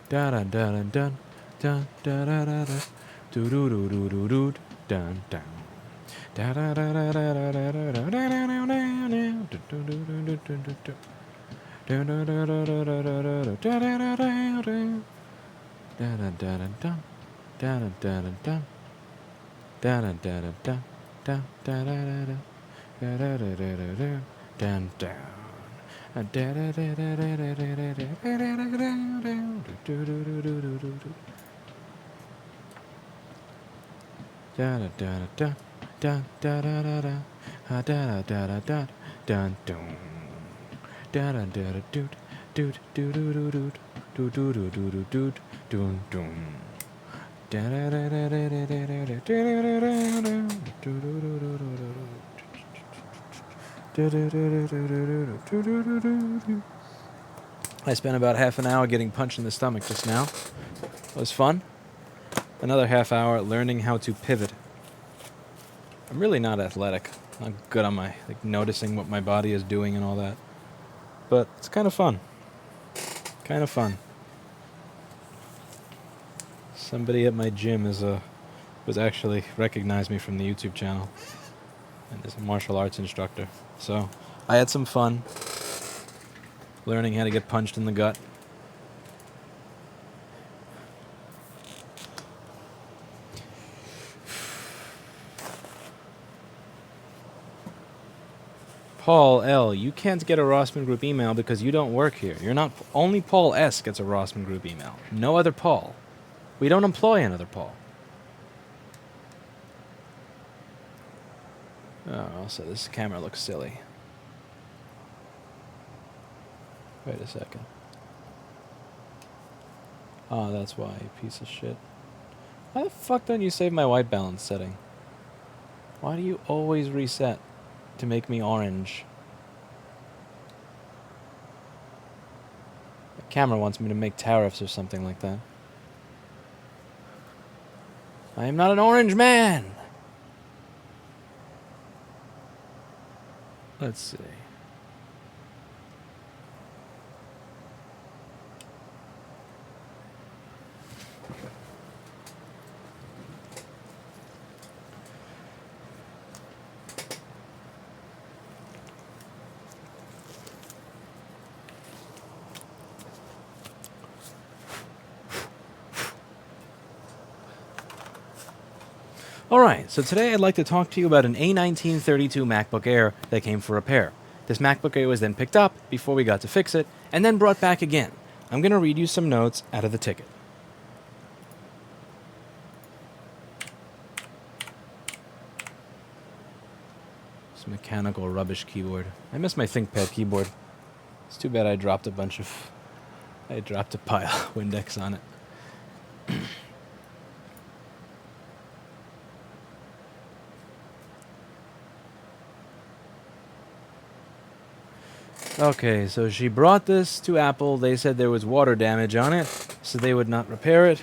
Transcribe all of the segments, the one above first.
Da da da da da da da da da da. Do do do do do do. Dun dun. Da da da da da da da da da da da da. Do do do do do do do. Da da da da da da da da da da da da da. Da da da da da. Da da da da da. Da da da da da. Da da da da da. Da da da da da da. Dun dun. Da da da da da da da da da. Do do do do do do do. Da da da da da da da da da. Da da da da da. Dun dun. Da da da da do do do do do do do do do do do do dun dun. Da da da da da da da da da do do do do do do. I spent about half an hour getting punched in the stomach just now. It was fun. Another half hour learning how to pivot. I'm really not athletic. I'm good on my noticing what my body is doing and all that. But it's kind of fun. Kind of fun. Somebody at my gym was actually recognized me from the YouTube channel. And is a martial arts instructor. So I had some fun learning how to get punched in the gut. Paul L., you can't get a Rossman Group email because you don't work here. You're not... Only Paul S. gets a Rossman Group email. No other Paul. We don't employ another Paul. Oh, also, this camera looks silly. Wait a second. Oh, that's why, you piece of shit. Why the fuck don't you save my white balance setting? Why do you always reset to make me orange? The camera wants me to make tariffs or something like that. I am not an orange man! Let's see. Alright, so today I'd like to talk to you about an A1932 MacBook Air that came for repair. This MacBook Air was then picked up before we got to fix it, and then brought back again. I'm going to read you some notes out of the ticket. This mechanical rubbish keyboard. I miss my ThinkPad keyboard. It's too bad I dropped a pile of Windex on it. Okay, so she brought this to Apple. They said there was water damage on it, so they would not repair it.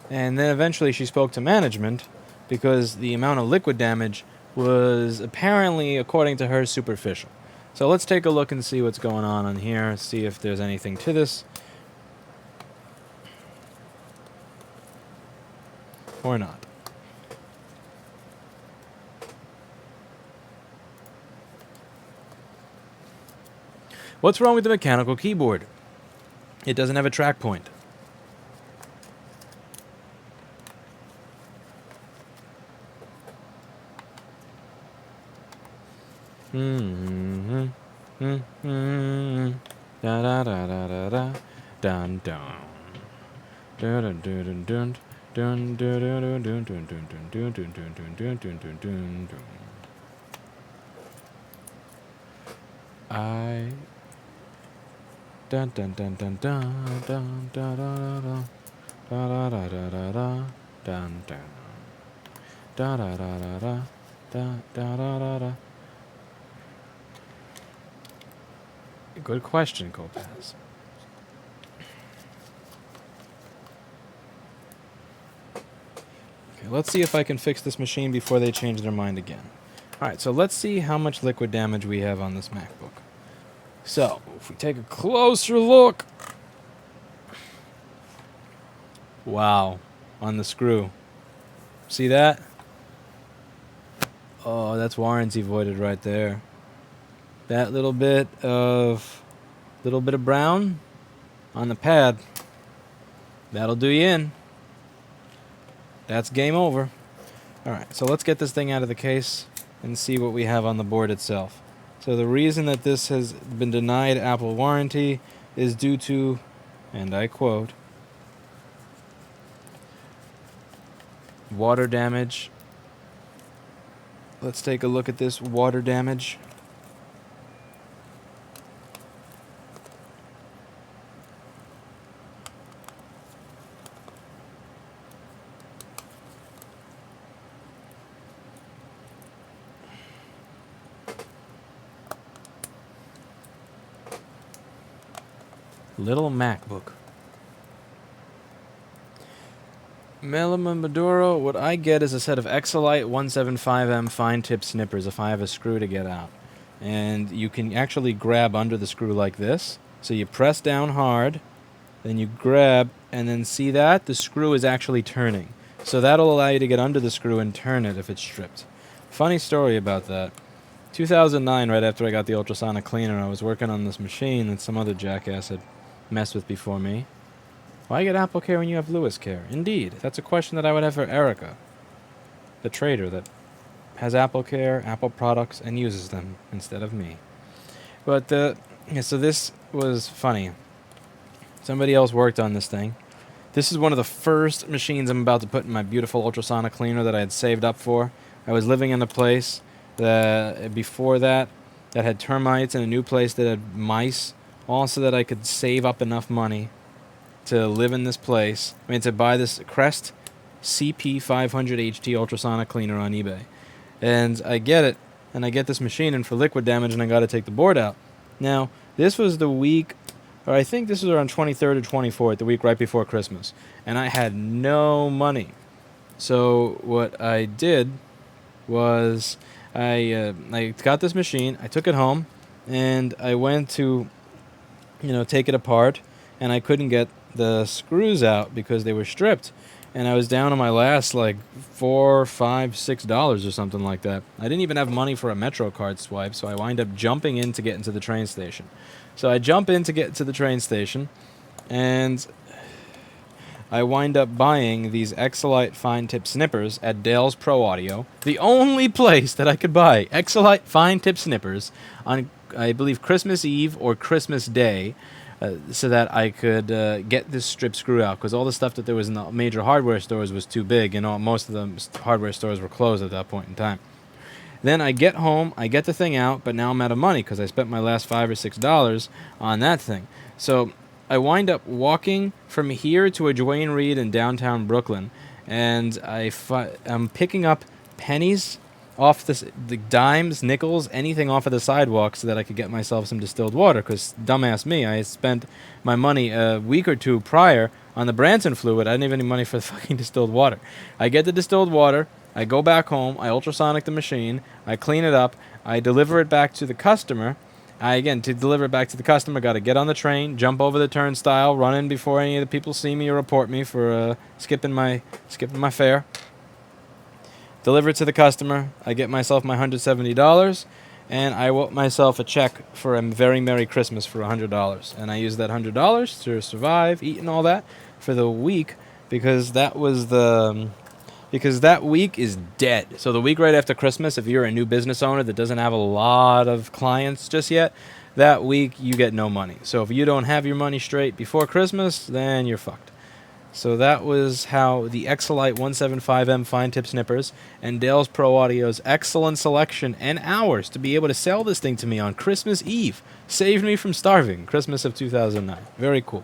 And then eventually she spoke to management because the amount of liquid damage was apparently, according to her, superficial. So let's take a look and see what's going on here, see if there's anything to this. Or not. What's wrong with the mechanical keyboard? It doesn't have a track point. Da da da da da da dun dun dun dun dun dun dun dun dun dun dun dun dun dun dun dun dun dun dun. I dun dun dun dun dun dun dun dun da da da da da da dun dun da da da da da da da da da. Good question, Kopaz. Okay, let's see if I can fix this machine before they change their mind again. Alright, so let's see how much liquid damage we have on this MacBook. So, if we take a closer look, Wow. On the screw. See that? Oh, that's warranty voided right there. That little bit of brown on the pad, that'll do you in. That's game over. Alright, so let's get this thing out of the case and see what we have on the board itself. So the reason that this has been denied Apple warranty is due to, and I quote, water damage. Let's take a look at this water damage. Little MacBook. Melima Maduro, what I get is a set of Exolite 175M fine tip snippers if I have a screw to get out. And you can actually grab under the screw like this. So you press down hard, then you grab, and then see that? The screw is actually turning. So that'll allow you to get under the screw and turn it if it's stripped. Funny story about that. 2009, right after I got the ultrasonic cleaner, I was working on this machine that some other jackass had messed with before me. Why get Apple Care when you have Lewis Care? Indeed, that's a question that I would have for Erica, the trader that has Apple Care, Apple products, and uses them instead of me. But so this was funny. Somebody else worked on this thing. This is one of the first machines I'm about to put in my beautiful ultrasonic cleaner that I had saved up for. I was living in a place that before that had termites, and a new place that had mice, all so that I could save up enough money to live in this place. I mean, to buy this Crest CP500 HT ultrasonic cleaner on eBay. And I get it, and I get this machine in for liquid damage, and I got to take the board out. Now, this was the week, or I think this was around 23rd or 24th, the week right before Christmas, and I had no money. So what I did was I got this machine, I took it home, and I went to, take it apart, and I couldn't get the screws out because they were stripped. And I was down on my last $4, $5, $6 or something like that. I didn't even have money for a Metro card swipe, so I wind up jumping in to get into the train station. So I jump in to get to the train station, and I wind up buying these Exolite fine tip snippers at Dale's Pro Audio, the only place that I could buy Exolite fine tip snippers on, I believe, Christmas Eve or Christmas Day, so that I could get this strip screw out, because all the stuff that there was in the major hardware stores was too big, and most of the hardware stores were closed at that point in time. Then I get home, I get the thing out, but now I'm out of money because I spent my last $5 or $6 on that thing. So I wind up walking from here to a Duane Reade in downtown Brooklyn, and I'm picking up pennies off the dimes, nickels, anything off of the sidewalk so that I could get myself some distilled water, because dumbass me, I spent my money a week or two prior on the Branson fluid. I didn't have any money for the fucking distilled water. I get the distilled water, I go back home, I ultrasonic the machine, I clean it up, I deliver it back to the customer. To deliver it back to the customer, got to get on the train, jump over the turnstile, run in before any of the people see me or report me for skipping my fare. Deliver it to the customer. I get myself my $170, and I wrote myself a check for a very Merry Christmas for $100. And I used that $100 to survive, eat, and all that for the week, because that week is dead. So the week right after Christmas, if you're a new business owner that doesn't have a lot of clients just yet, that week you get no money. So if you don't have your money straight before Christmas, then you're fucked. So that was how the Exolite 175M fine tip snippers and Dale's Pro Audio's excellent selection and hours to be able to sell this thing to me on Christmas Eve saved me from starving. Christmas of 2009. Very cool.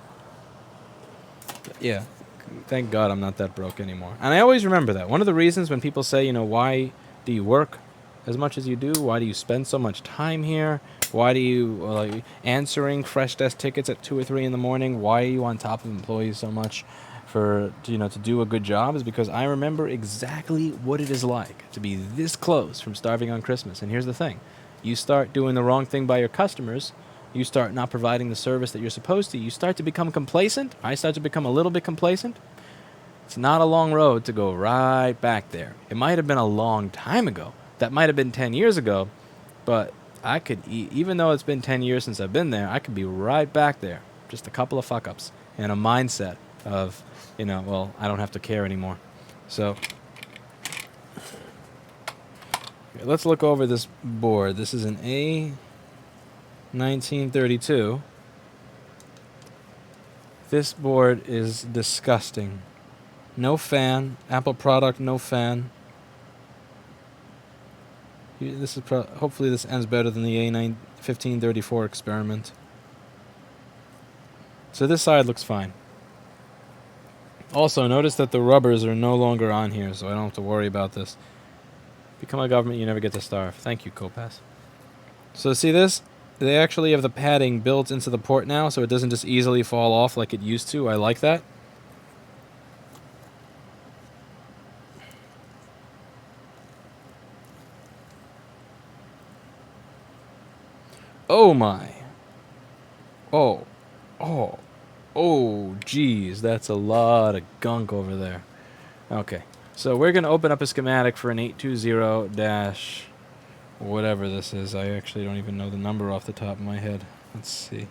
Yeah. Thank God I'm not that broke anymore. And I always remember that. One of the reasons when people say, why do you work as much as you do? Why do you spend so much time here? Why do you answering fresh desk tickets at 2 or 3 in the morning? Why are you on top of employees so much to do a good job? Is because I remember exactly what it is like to be this close from starving on Christmas. And here's the thing. You start doing the wrong thing by your customers. You start not providing the service that you're supposed to. You start to become complacent. I start to become a little bit complacent. It's not a long road to go right back there. It might have been a long time ago. That might have been 10 years ago, but I could, even though it's been 10 years since I've been there, I could be right back there. Just a couple of fuck-ups and a mindset of, you know, well, I don't have to care anymore. So okay, let's look over this board. This is an A1932. This board is disgusting. No fan. Apple product, no fan. This is hopefully this ends better than the A1534 experiment. So this side looks fine. Also, notice that the rubbers are no longer on here, so I don't have to worry about this. Become a government, you never get to starve. Thank you, Copass. So see this? They actually have the padding built into the port now, so it doesn't just easily fall off like it used to. I like that. Oh my. Oh, geez, that's a lot of gunk over there. Okay, so we're going to open up a schematic for an 820- whatever this is. I actually don't even know the number off the top of my head. Let's see.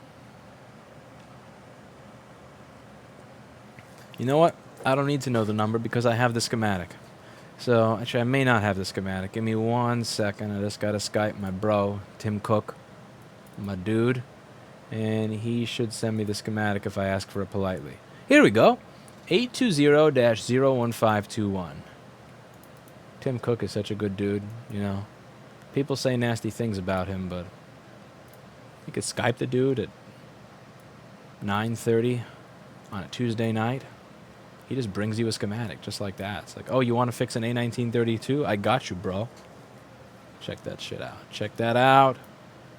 You know what? I don't need to know the number because I have the schematic. So, actually, I may not have the schematic. Give me 1 second. I just got to Skype my bro, Tim Cook, my dude. And he should send me the schematic if I ask for it politely. Here we go. 820-01521. Tim Cook is such a good dude, you know. People say nasty things about him, but you could Skype the dude at 9:30 on a Tuesday night. He just brings you a schematic just like that. It's like, oh, you want to fix an A1932? I got you, bro. Check that shit out. Check that out.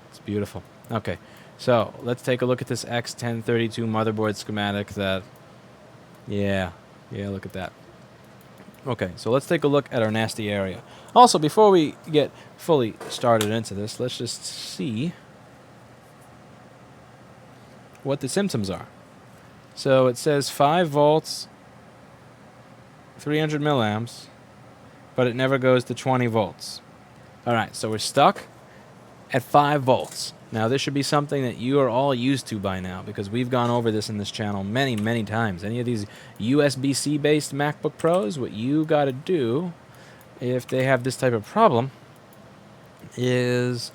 It's beautiful. Okay, so let's take a look at this X1032 motherboard schematic that, yeah, look at that. Okay, so let's take a look at our nasty area. Also, before we get fully started into this, let's just see what the symptoms are. So it says 5 volts, 300 milliamps, but it never goes to 20 volts. All right, so we're stuck at 5 volts. Now, this should be something that you are all used to by now because we've gone over this in this channel many, many times. Any of these USB-C based MacBook Pros, what you got to do if they have this type of problem is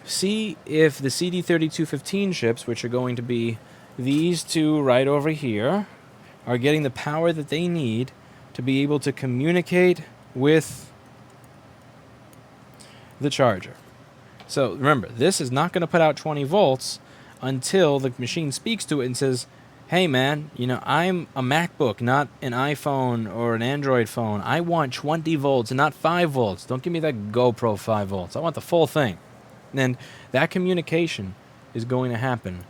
see if the CD3215 chips, which are going to be these two right over here, are getting the power that they need to be able to communicate with the charger. So remember, this is not going to put out 20 volts until the machine speaks to it and says, hey man, you know, I'm a MacBook, not an iPhone or an Android phone. I want 20 volts and not 5 volts. Don't give me that GoPro 5 volts. I want the full thing. And that communication is going to happen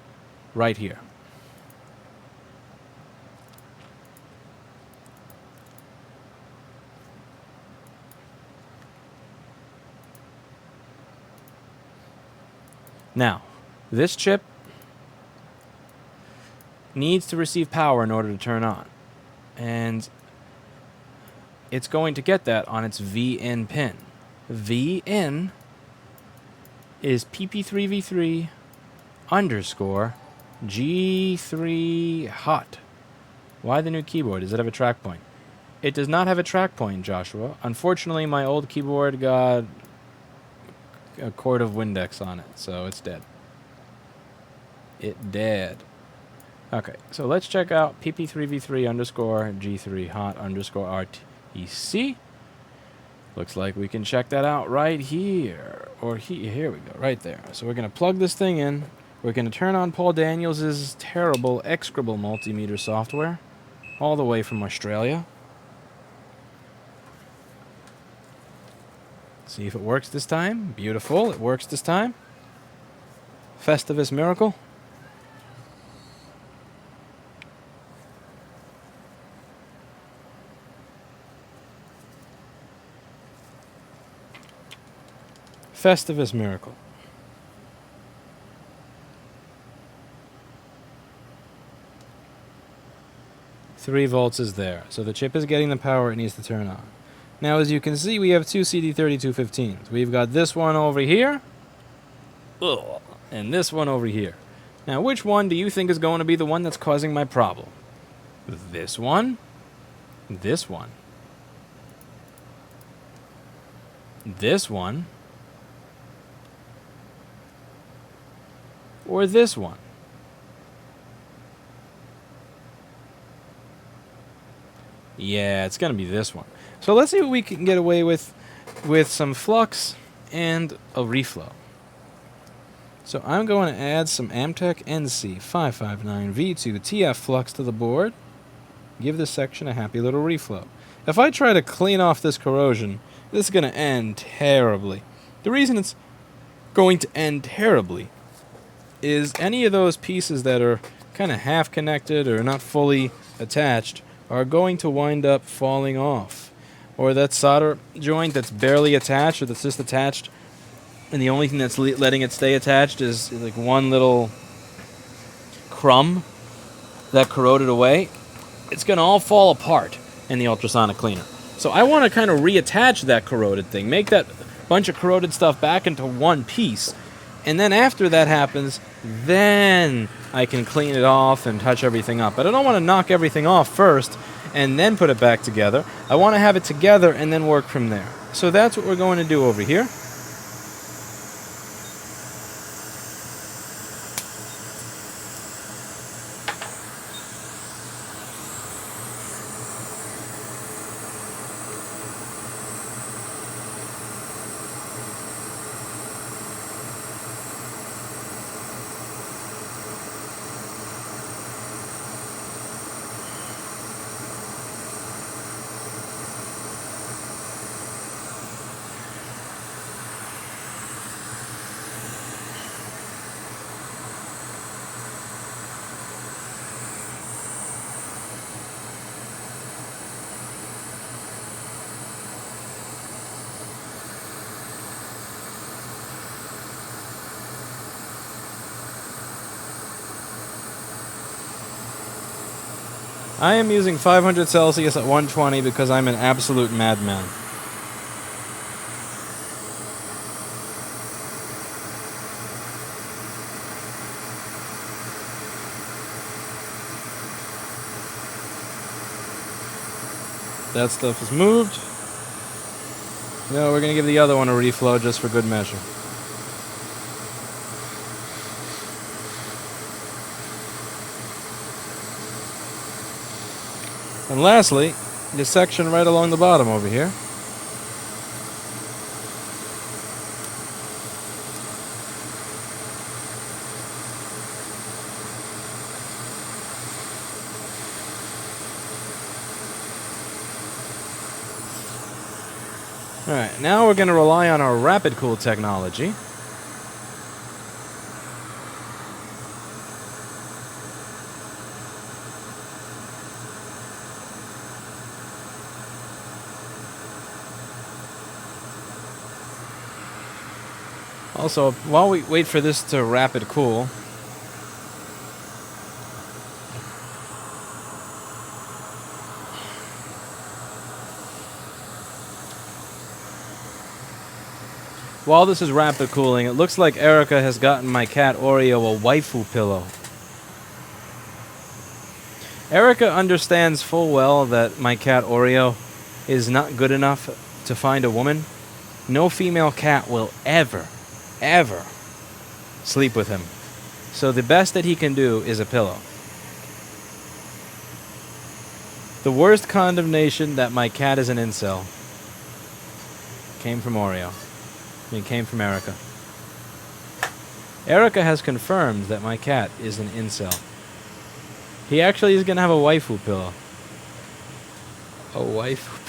right here. Now, this chip needs to receive power in order to turn on. And it's going to get that on its VN pin. VN is PP3V3 underscore G3 hot. Why the new keyboard? Does it have a track point? It does not have a track point, Joshua. Unfortunately, my old keyboard got a quart of Windex on it, so it's dead. It dead. Okay, so let's check out PP3V3 underscore G3 hot underscore RTC. Looks like we can check that out right here. Or here we go, right there. So we're going to plug this thing in. We're going to turn on Paul Daniels' terrible, execrable multimeter software, all the way from Australia. See if it works this time. Beautiful, it works this time. Festivus miracle. Festivus miracle. 3 volts is there. So the chip is getting the power it needs to turn on. Now, as you can see, we have two CD3215s. We've got this one over here, and this one over here. Now, which one do you think is going to be the one that's causing my problem? This one? This one? This one? Or this one? Yeah, it's going to be this one. So let's see what we can get away with some flux and a reflow. So I'm going to add some Amtech NC559V2 TF flux to the board. Give this section a happy little reflow. If I try to clean off this corrosion, this is going to end terribly. The reason it's going to end terribly is any of those pieces that are kind of half connected or not fully attached are going to wind up falling off. Or that solder joint that's barely attached or that's just attached, and the only thing that's letting it stay attached is like one little crumb that corroded away. It's going to all fall apart in the ultrasonic cleaner. So I want to kind of reattach that corroded thing, make that bunch of corroded stuff back into one piece. And then after that happens, then I can clean it off and touch everything up. But I don't want to knock everything off first and then put it back together. I want to have it together and then work from there. So that's what we're going to do over here. I am using 500 Celsius at 120 because I'm an absolute madman. That stuff is moved. No, we're going to give the other one a reflow just for good measure. And lastly, this section right along the bottom over here. Alright, now we're going to rely on our rapid cool technology. Also, while we wait for this to rapid cool, while this is rapid cooling, it looks like Erica has gotten my cat Oreo a waifu pillow. Erica understands full well that my cat Oreo is not good enough to find a woman. No female cat will ever sleep with him. So the best that he can do is a pillow. The worst condemnation that my cat is an incel came from Oreo. It came from Erica. Erica has confirmed that my cat is an incel. He actually is going to have a waifu pillow. A waifu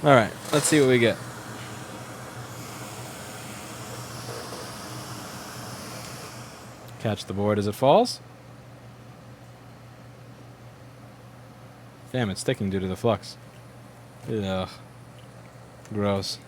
pillow. Alright, let's see what we get. Catch the board as it falls. Damn, it's sticking due to the flux. Ugh. Gross.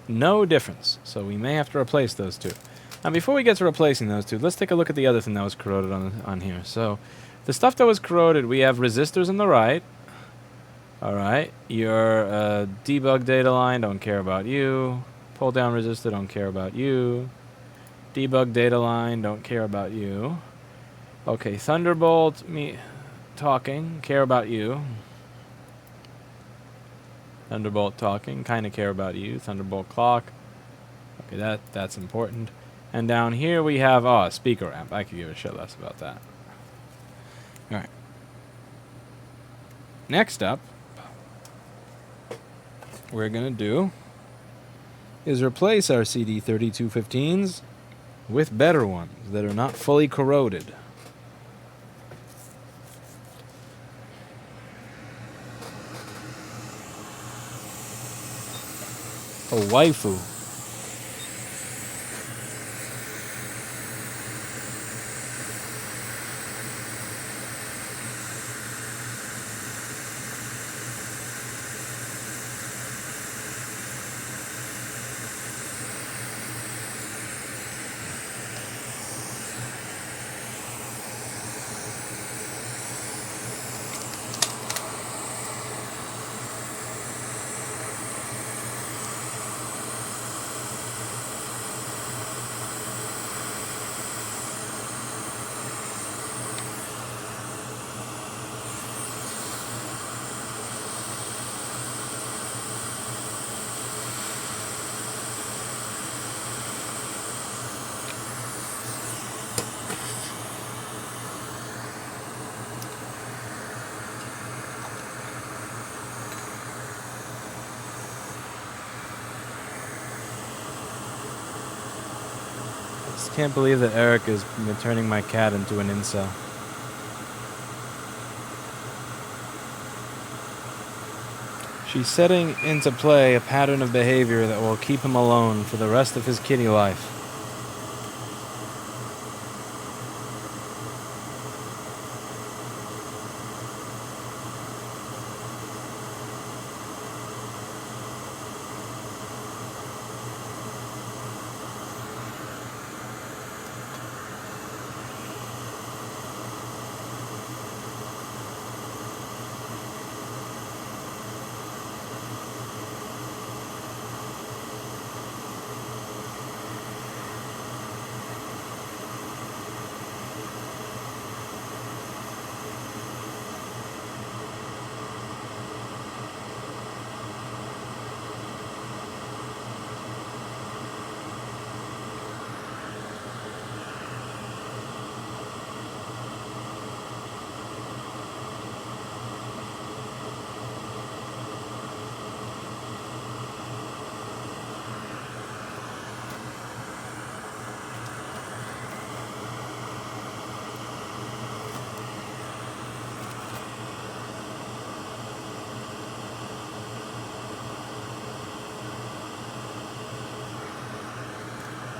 No difference. So we may have to replace those two. Now, before we get to replacing those two, let's take a look at the other thing that was corroded on here. So the stuff that was corroded, we have resistors on the right. All right. Your debug data line, don't care about you. Pull down resistor, don't care about you. Debug data line, don't care about you. Okay, Thunderbolt, me talking, care about you. Thunderbolt talking, kind of care about you. Thunderbolt clock. Okay, that's important. And down here we have, oh, a speaker amp. I could give a shit less about that. Alright. Next up, we're going to do is replace our CD3215s with better ones that are not fully corroded. A waifu. Can't believe that Eric is turning my cat into an incel. She's setting into play a pattern of behavior that will keep him alone for the rest of his kitty life.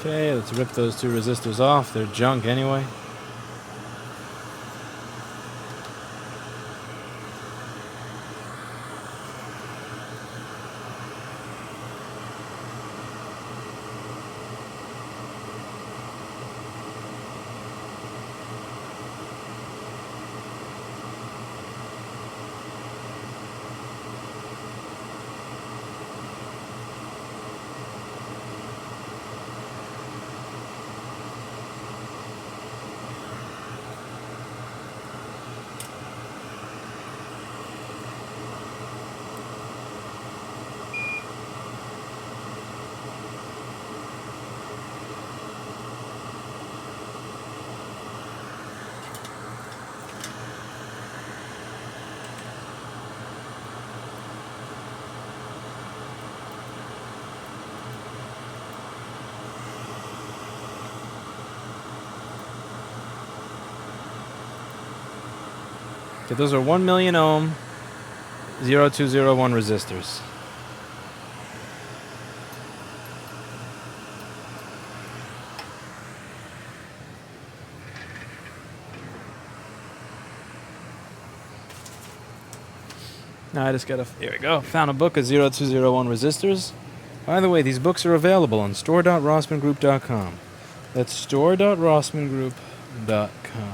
Okay, let's rip those two resistors off. They're junk anyway. Okay, those are 1 million ohm 0201 resistors. Now I just gotta, here we go, found a book of 0201 resistors. By the way, these books are available on store.rossmangroup.com. That's store.rossmangroup.com.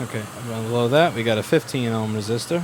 Okay, below that we got a 15 ohm resistor.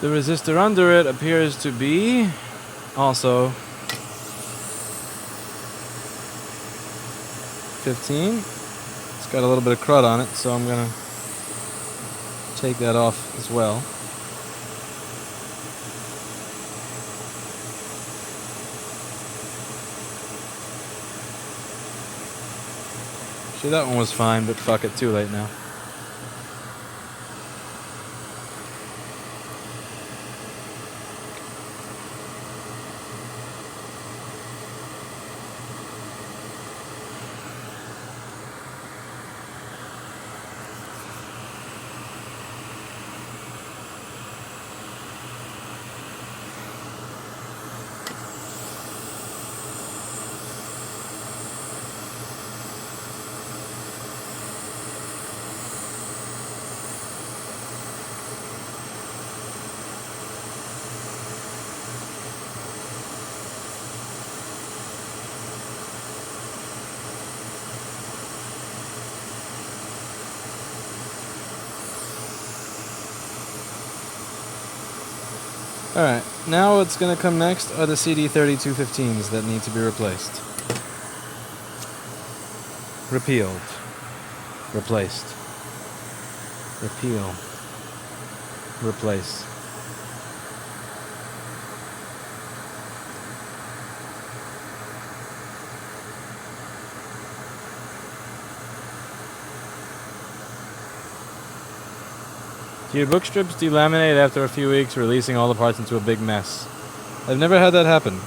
The resistor under it appears to be also 15. It's got a little bit of crud on it, so I'm gonna take that off as well. See, that one was fine, but fuck it, too late now. Alright, now what's going to come next are the CD3215s that need to be replaced. Repealed. Replaced. Repeal. Replace. Do your book strips delaminate after a few weeks, releasing all the parts into a big mess? I've never had that happen.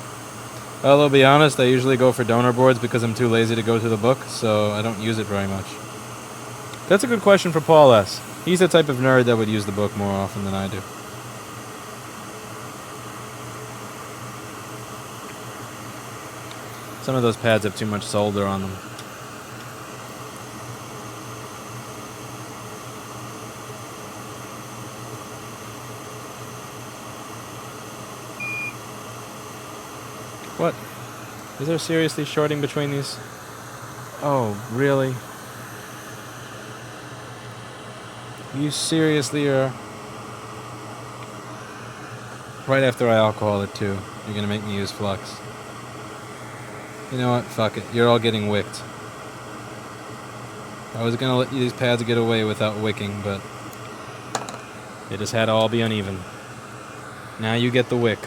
Although, to be honest, I usually go for donor boards because I'm too lazy to go through the book, so I don't use it very much. That's a good question for Paul S. He's the type of nerd that would use the book more often than I do. Some of those pads have too much solder on them. What? Is there seriously shorting between these? Oh, really? You seriously are... Right after I alcohol it too. You're gonna make me use flux. You know what? Fuck it. You're all getting wicked. I was gonna let these pads get away without wicking, but... They just had to all be uneven. Now you get the wick.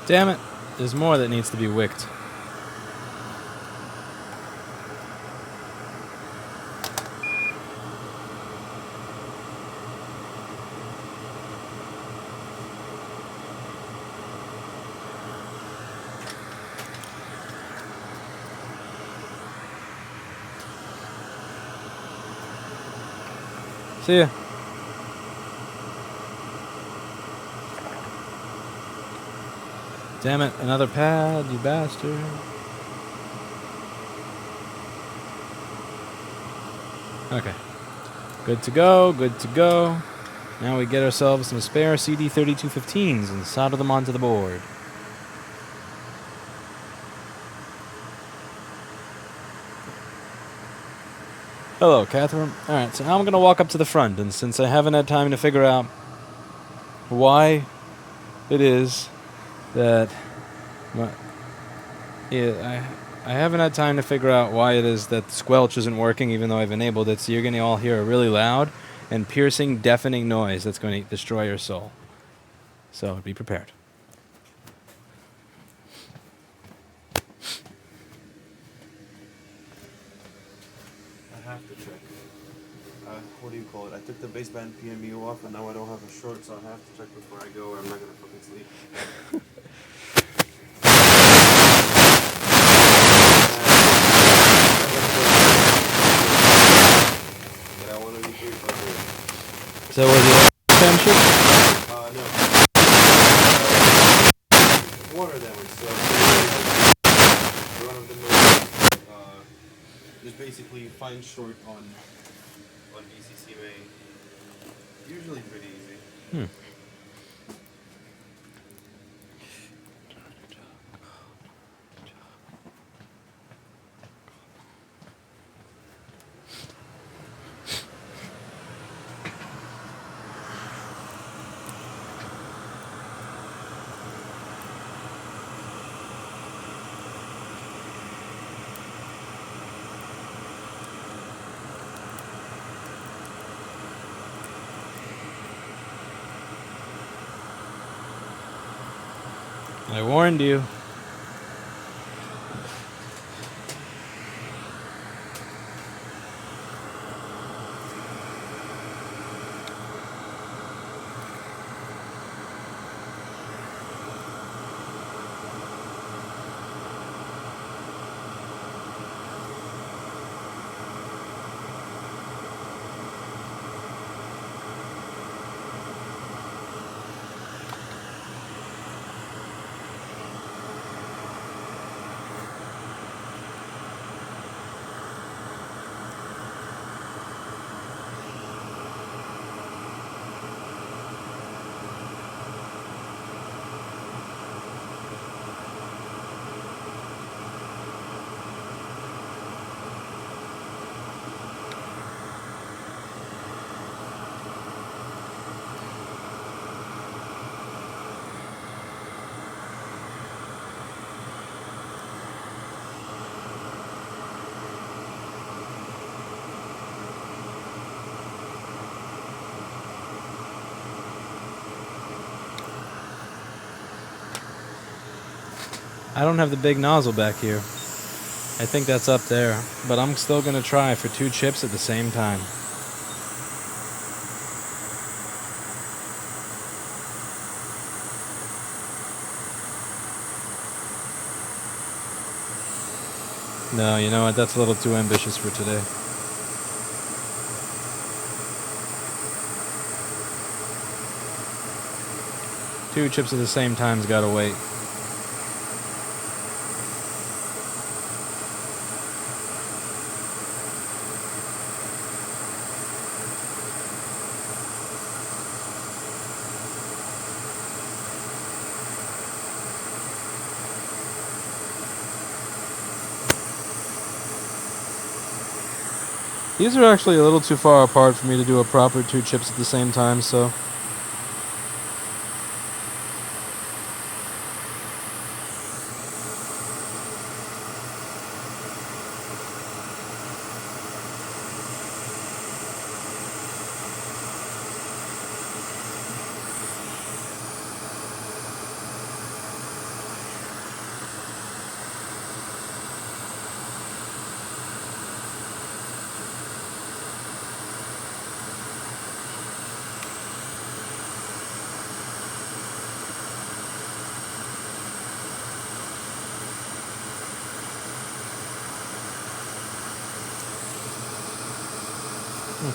Damn it. There's more that needs to be wicked. See ya. Damn it, another pad, you bastard. Okay. Good to go, good to go. Now we get ourselves some spare CD3215s and solder them onto the board. Hello, Catherine. Alright, so now I'm going to walk up to the front, and since I haven't had time to figure out why it is that... I haven't had time to figure out why it is that the squelch isn't working even though I've enabled it, so you're going to all hear a really loud and piercing, deafening noise that's going to destroy your soul. So be prepared. I have to check. What do you call it? I took the baseband PMU off and now I don't have a short, so I have to check before I go or I'm not going to fucking sleep. So was it attention? No. Water damage, so one of them just basically find short on VCC main. Usually pretty easy. I warned you. I don't have the big nozzle back here. I think that's up there, but I'm still gonna try for 2 chips at the same time. No, you know what? That's a little too ambitious for today. Two chips at the same time's gotta wait. These are actually a little too far apart for me to do a proper 2 chips at the same time, so...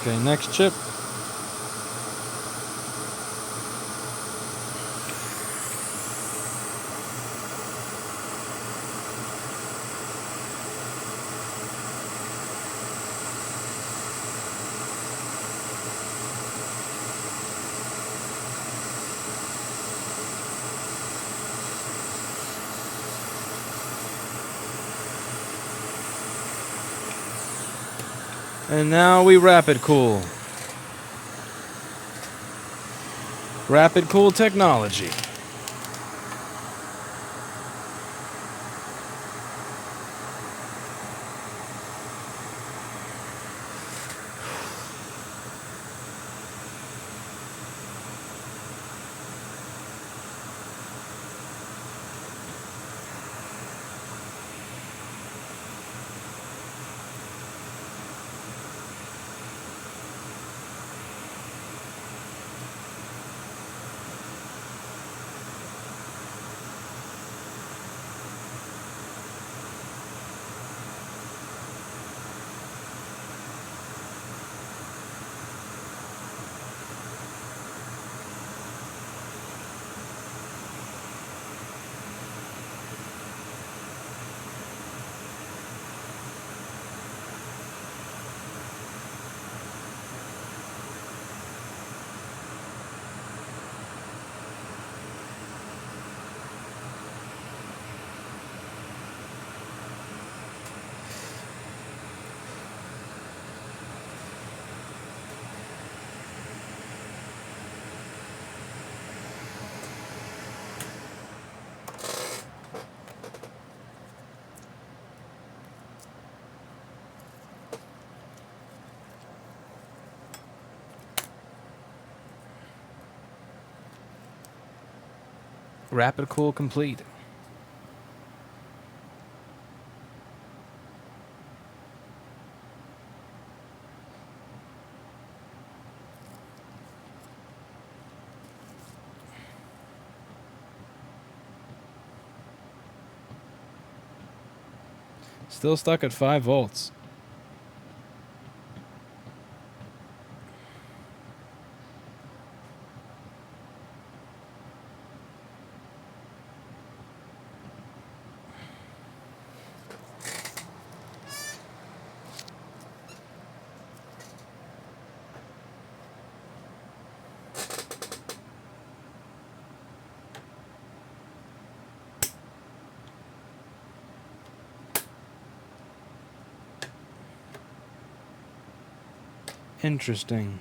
Okay, next chip. And now we rapid cool. Rapid cool technology. Rapid cool complete. Still stuck at 5 volts. Interesting.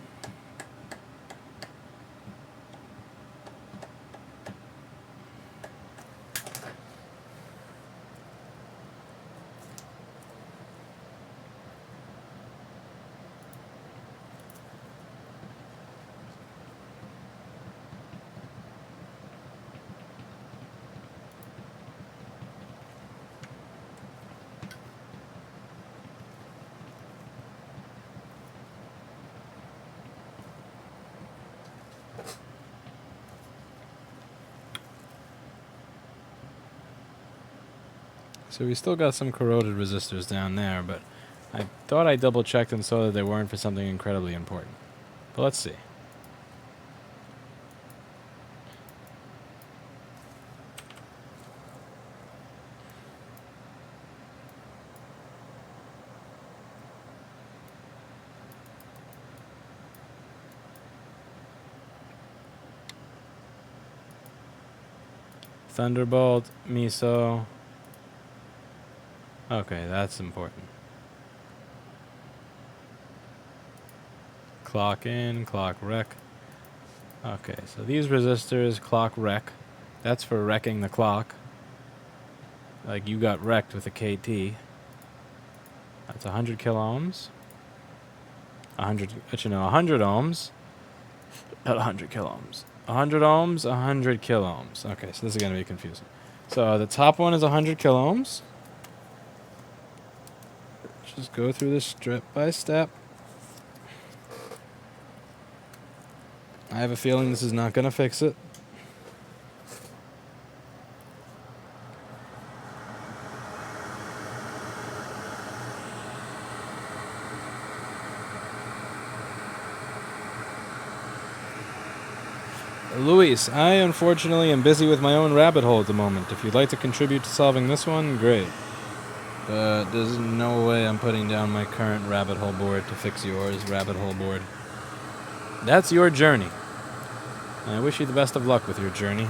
So we still got some corroded resistors down there, but I thought I double checked and saw that they weren't for something incredibly important. But let's see. Thunderbolt, miso. Okay, that's important. Clock in, clock rec. Okay, so these resistors, clock rec. That's for wrecking the clock. Like you got wrecked with a KT. That's 100 kiloohms. 100 ohms. At 100 kiloohms. 100 ohms, 100 kiloohms. Okay, so this is going to be confusing. So the top one is 100 kiloohms. Just go through this step by step. I have a feeling this is not going to fix it. Luis, I unfortunately am busy with my own rabbit hole at the moment. If you'd like to contribute to solving this one, great. But there's no way I'm putting down my current rabbit hole board to fix yours rabbit hole board. That's your journey. And I wish you the best of luck with your journey.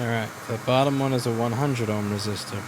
Alright, the bottom one is a 100 ohm resistor.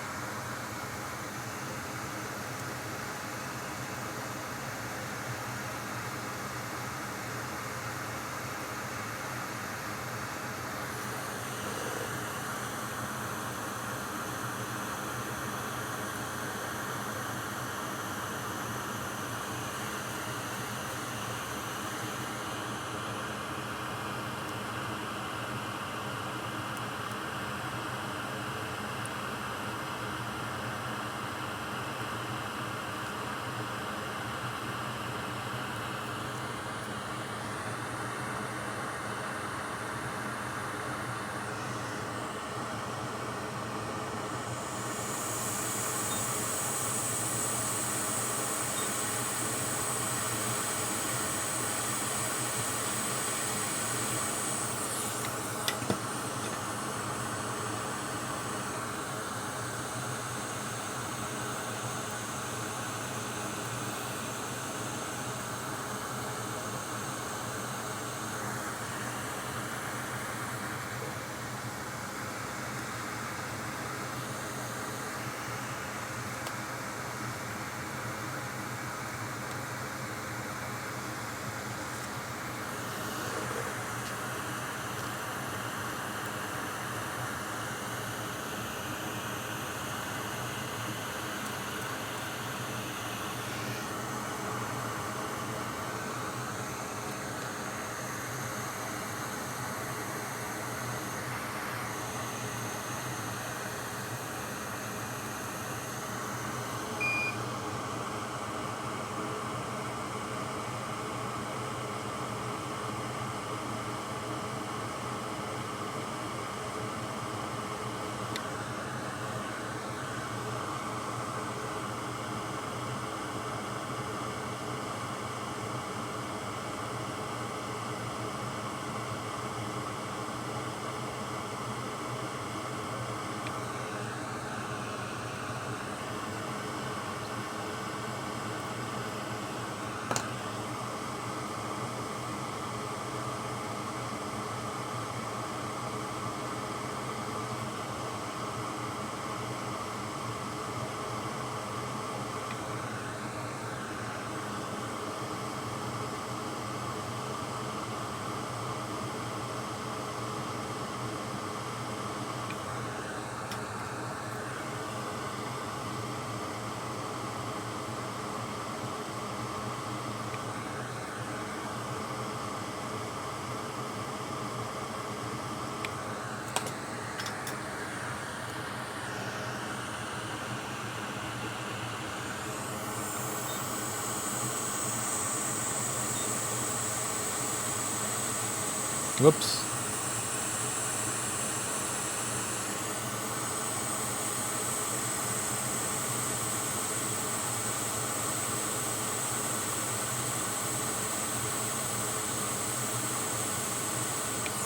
Whoops.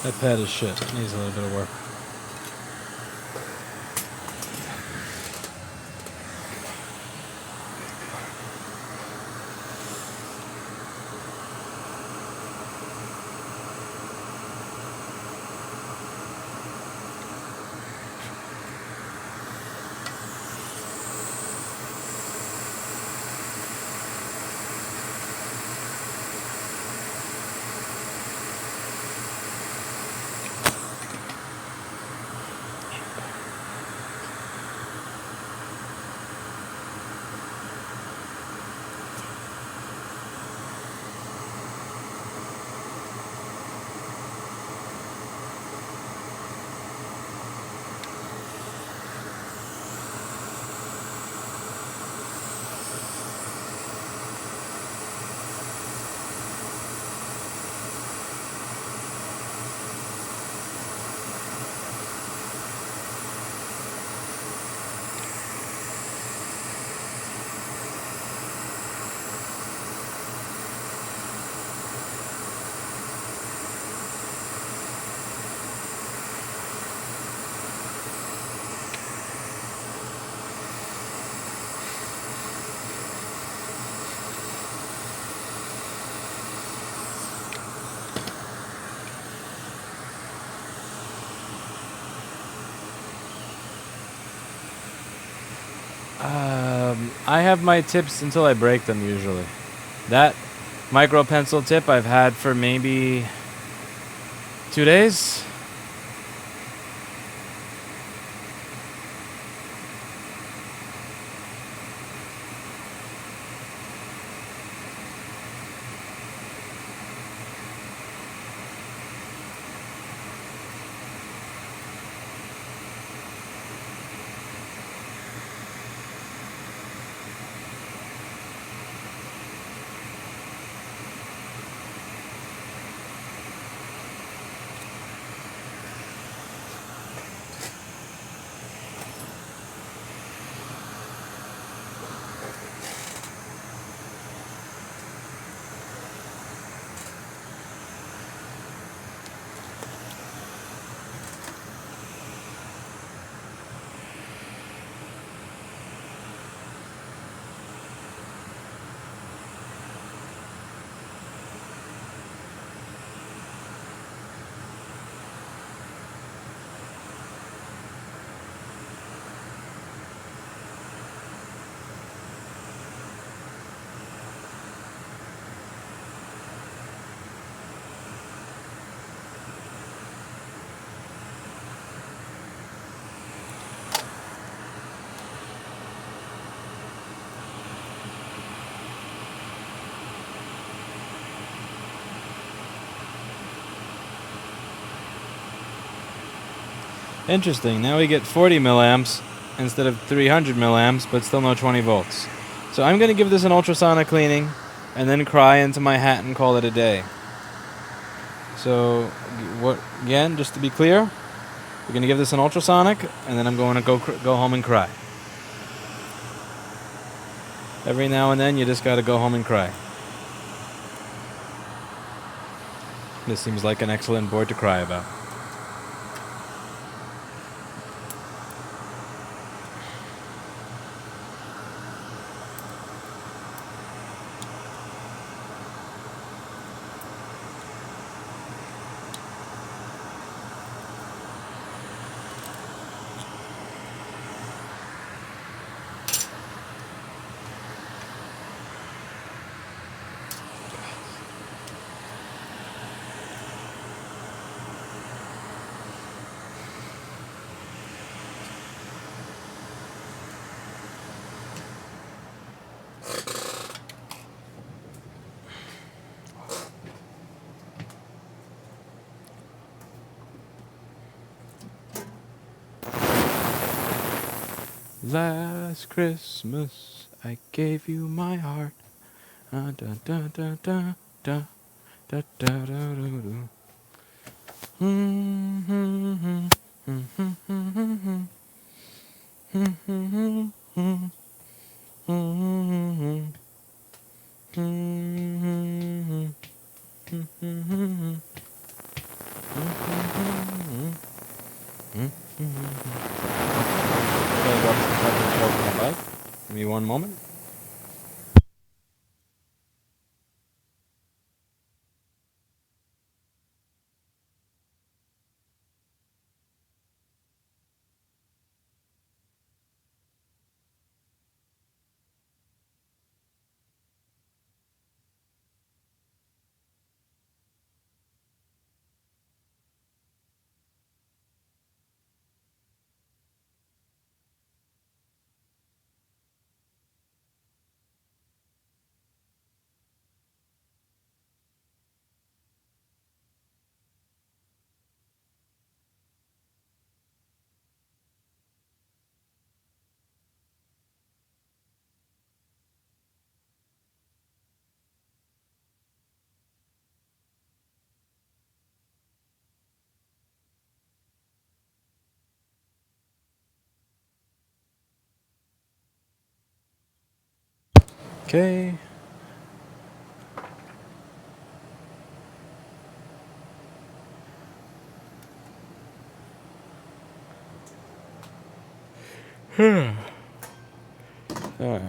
That pad is shit. It needs a little bit of work. I have my tips until I break them usually. That micro pencil tip I've had for maybe 2 days. Interesting. Now we get 40 milliamps instead of 300 milliamps, but still no 20 volts. So I'm going to give this an ultrasonic cleaning and then cry into my hat and call it a day. So, what again, just to be clear, we're going to give this an ultrasonic and then I'm going to go home and cry. Every now and then you just got to go home and cry. This seems like an excellent board to cry about. Last Christmas I gave you my heart. Da da da da da da da da da. Give me one moment. Okay. All right.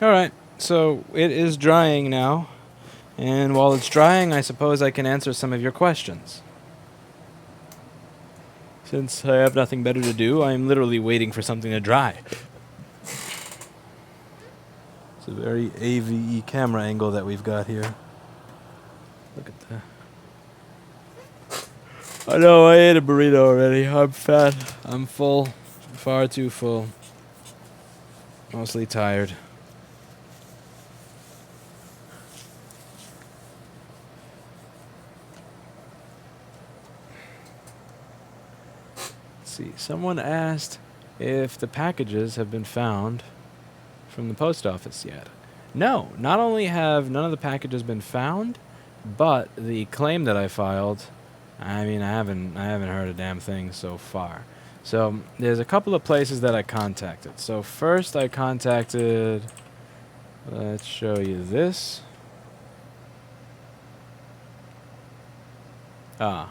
Alright, so it is drying now. And while it's drying, I suppose I can answer some of your questions. Since I have nothing better to do, I'm literally waiting for something to dry. It's a very AVE camera angle that we've got here. Look at that. I know, I ate a burrito already. I'm fat. I'm full. Far too full. Mostly tired. Let's see. Someone asked if the packages have been found from the post office yet. No, not only have none of the packages been found, but the claim that I filed, I mean, I haven't heard a damn thing so far. So there's a couple of places that I contacted. So first I contacted, let's show you this. Ah,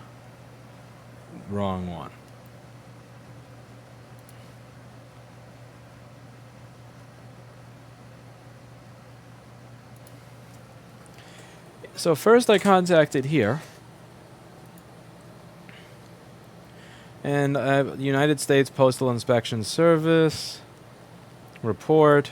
wrong one. So first I contacted here. And United States Postal Inspection Service report,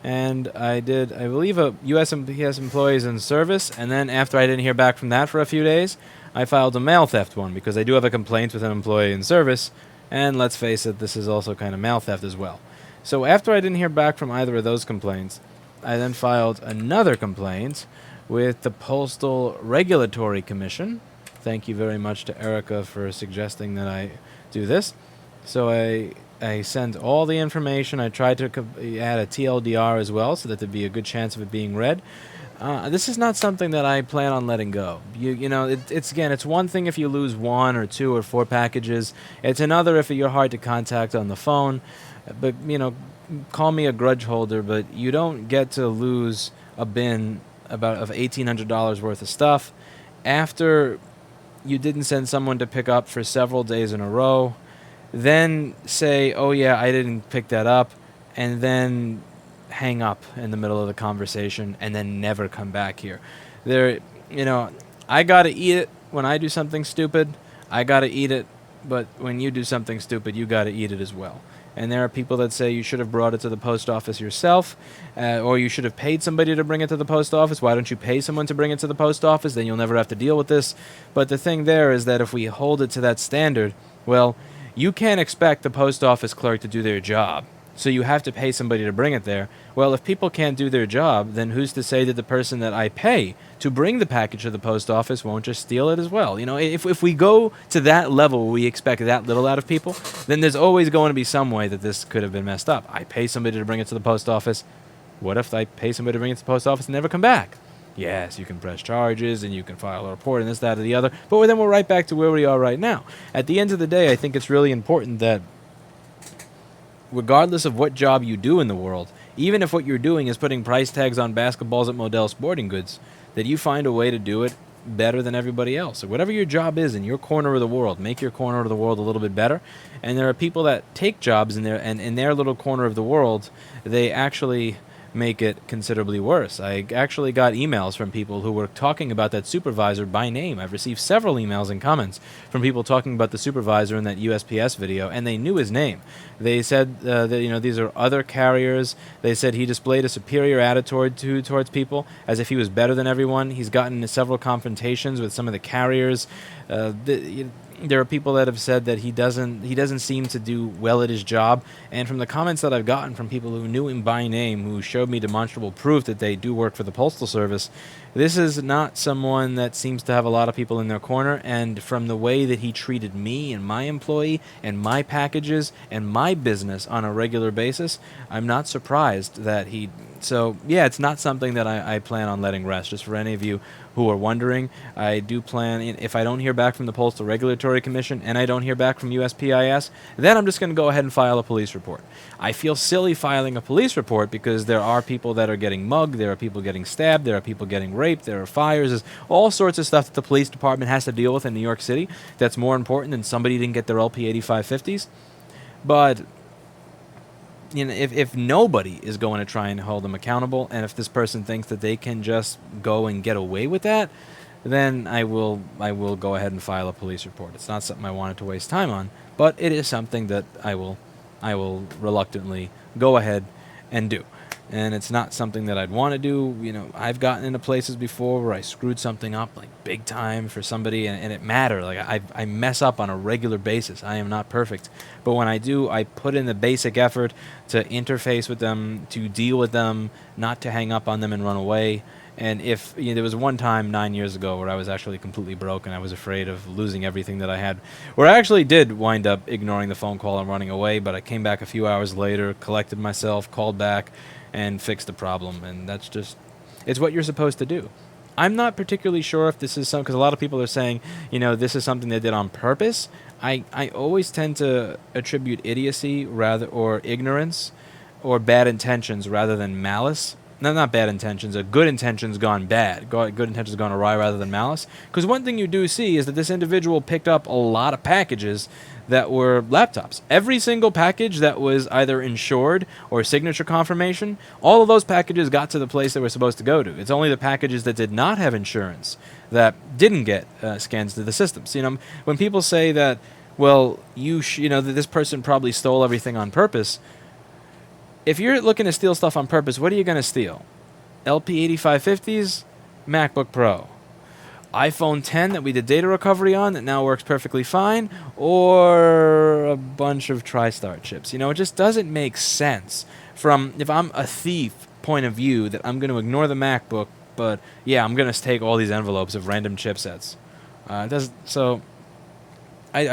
and I believe a USPS employees in service, and then after I didn't hear back from that for a few days, I filed a mail theft one, because I do have a complaint with an employee in service, and let's face it, this is also kind of mail theft as well. So after I didn't hear back from either of those complaints, I then filed another complaint with the Postal Regulatory Commission. Thank you very much to Erica for suggesting that I do this. So I sent all the information. I tried to add a TLDR as well, so that there'd be a good chance of it being read. This is not something that I plan on letting go. You know, it's one thing if you lose 1 or 2 or 4 packages. It's another if you're hard to contact on the phone. But, you know, call me a grudge holder, but you don't get to lose a bin of $1,800 worth of stuff after you didn't send someone to pick up for several days in a row, then say, oh yeah, I didn't pick that up, and then hang up in the middle of the conversation and then never come back here. You know, I gotta eat it when I do something stupid. I gotta eat it, but when you do something stupid, you gotta eat it as well. And there are people that say you should have brought it to the post office yourself, or you should have paid somebody to bring it to the post office. Why don't you pay someone to bring it to the post office? Then you'll never have to deal with this. But the thing there is that if we hold it to that standard, well, you can't expect the post office clerk to do their job. So you have to pay somebody to bring it there. Well, if people can't do their job, then who's to say that the person that I pay to bring the package to the post office won't just steal it as well? You know, if we go to that level, we expect that little out of people, then there's always going to be some way that this could have been messed up. I pay somebody to bring it to the post office. What if I pay somebody to bring it to the post office and never come back? Yes, you can press charges and you can file a report and this, that, or the other, but then we're right back to where we are right now. At the end of the day, I think it's really important that regardless of what job you do in the world, even if what you're doing is putting price tags on basketballs at Model Sporting Goods, that you find a way to do it better than everybody else. So whatever your job is in your corner of the world, make your corner of the world a little bit better. And there are people that take jobs in their little corner of the world, they actually make it considerably worse. I actually got emails from people who were talking about that supervisor by name. I've received several emails and comments from people talking about the supervisor in that USPS video, and they knew his name. They said that, you know, these are other carriers. They said he displayed a superior attitude towards people, as if he was better than everyone. He's gotten into several confrontations with some of the carriers. There are people that have said that he doesn't seem to do well at his job, and from the comments that I've gotten from people who knew him by name, who showed me demonstrable proof that they do work for the Postal Service, this is not someone that seems to have a lot of people in their corner. And from the way that he treated me and my employee and my packages and my business on a regular basis, I'm not surprised that he... So, yeah, it's not something that I plan on letting rest. Just for any of you who are wondering, I do plan, if I don't hear back from the Postal Regulatory Commission and I don't hear back from USPIS, then I'm just going to go ahead and file a police report. I feel silly filing a police report because there are people that are getting mugged, there are people getting stabbed, there are people getting raped, there are fires, there's all sorts of stuff that the police department has to deal with in New York City that's more important than somebody didn't get their LP 8550s. But if nobody is going to try and hold them accountable, and if this person thinks that they can just go and get away with that, then I will go ahead and file a police report. It's not something I wanted to waste time on, but it is something that I will reluctantly go ahead and do. And it's not something that I'd want to do. I've gotten into places before where I screwed something up like big time for somebody, and it mattered. Like I mess up on a regular basis. I am not perfect, but when I do, I put in the basic effort to interface with them, to deal with them, not to hang up on them and run away. And if there was one time 9 years ago where I was actually completely broke and I was afraid of losing everything that I had, where I actually did wind up ignoring the phone call and running away, but I came back a few hours later, collected myself, called back, and fixed the problem. And that's just, it's what you're supposed to do. I'm not particularly sure if this is because a lot of people are saying, this is something they did on purpose. I always tend to attribute idiocy or ignorance or bad intentions rather than malice. No, not bad intentions. Good intentions gone bad. Good intentions gone awry rather than malice. Because one thing you do see is that this individual picked up a lot of packages that were laptops. Every single package that was either insured or signature confirmation, all of those packages got to the place they were supposed to go to. It's only the packages that did not have insurance that didn't get scans to the systems. When people say that, well, that this person probably stole everything on purpose. If you're looking to steal stuff on purpose, what are you going to steal? LP8550s, MacBook Pro, iPhone 10 that we did data recovery on that now works perfectly fine, or a bunch of TriStar chips. It just doesn't make sense from, if I'm a thief point of view, that I'm going to ignore the MacBook, but yeah, I'm going to take all these envelopes of random chipsets. I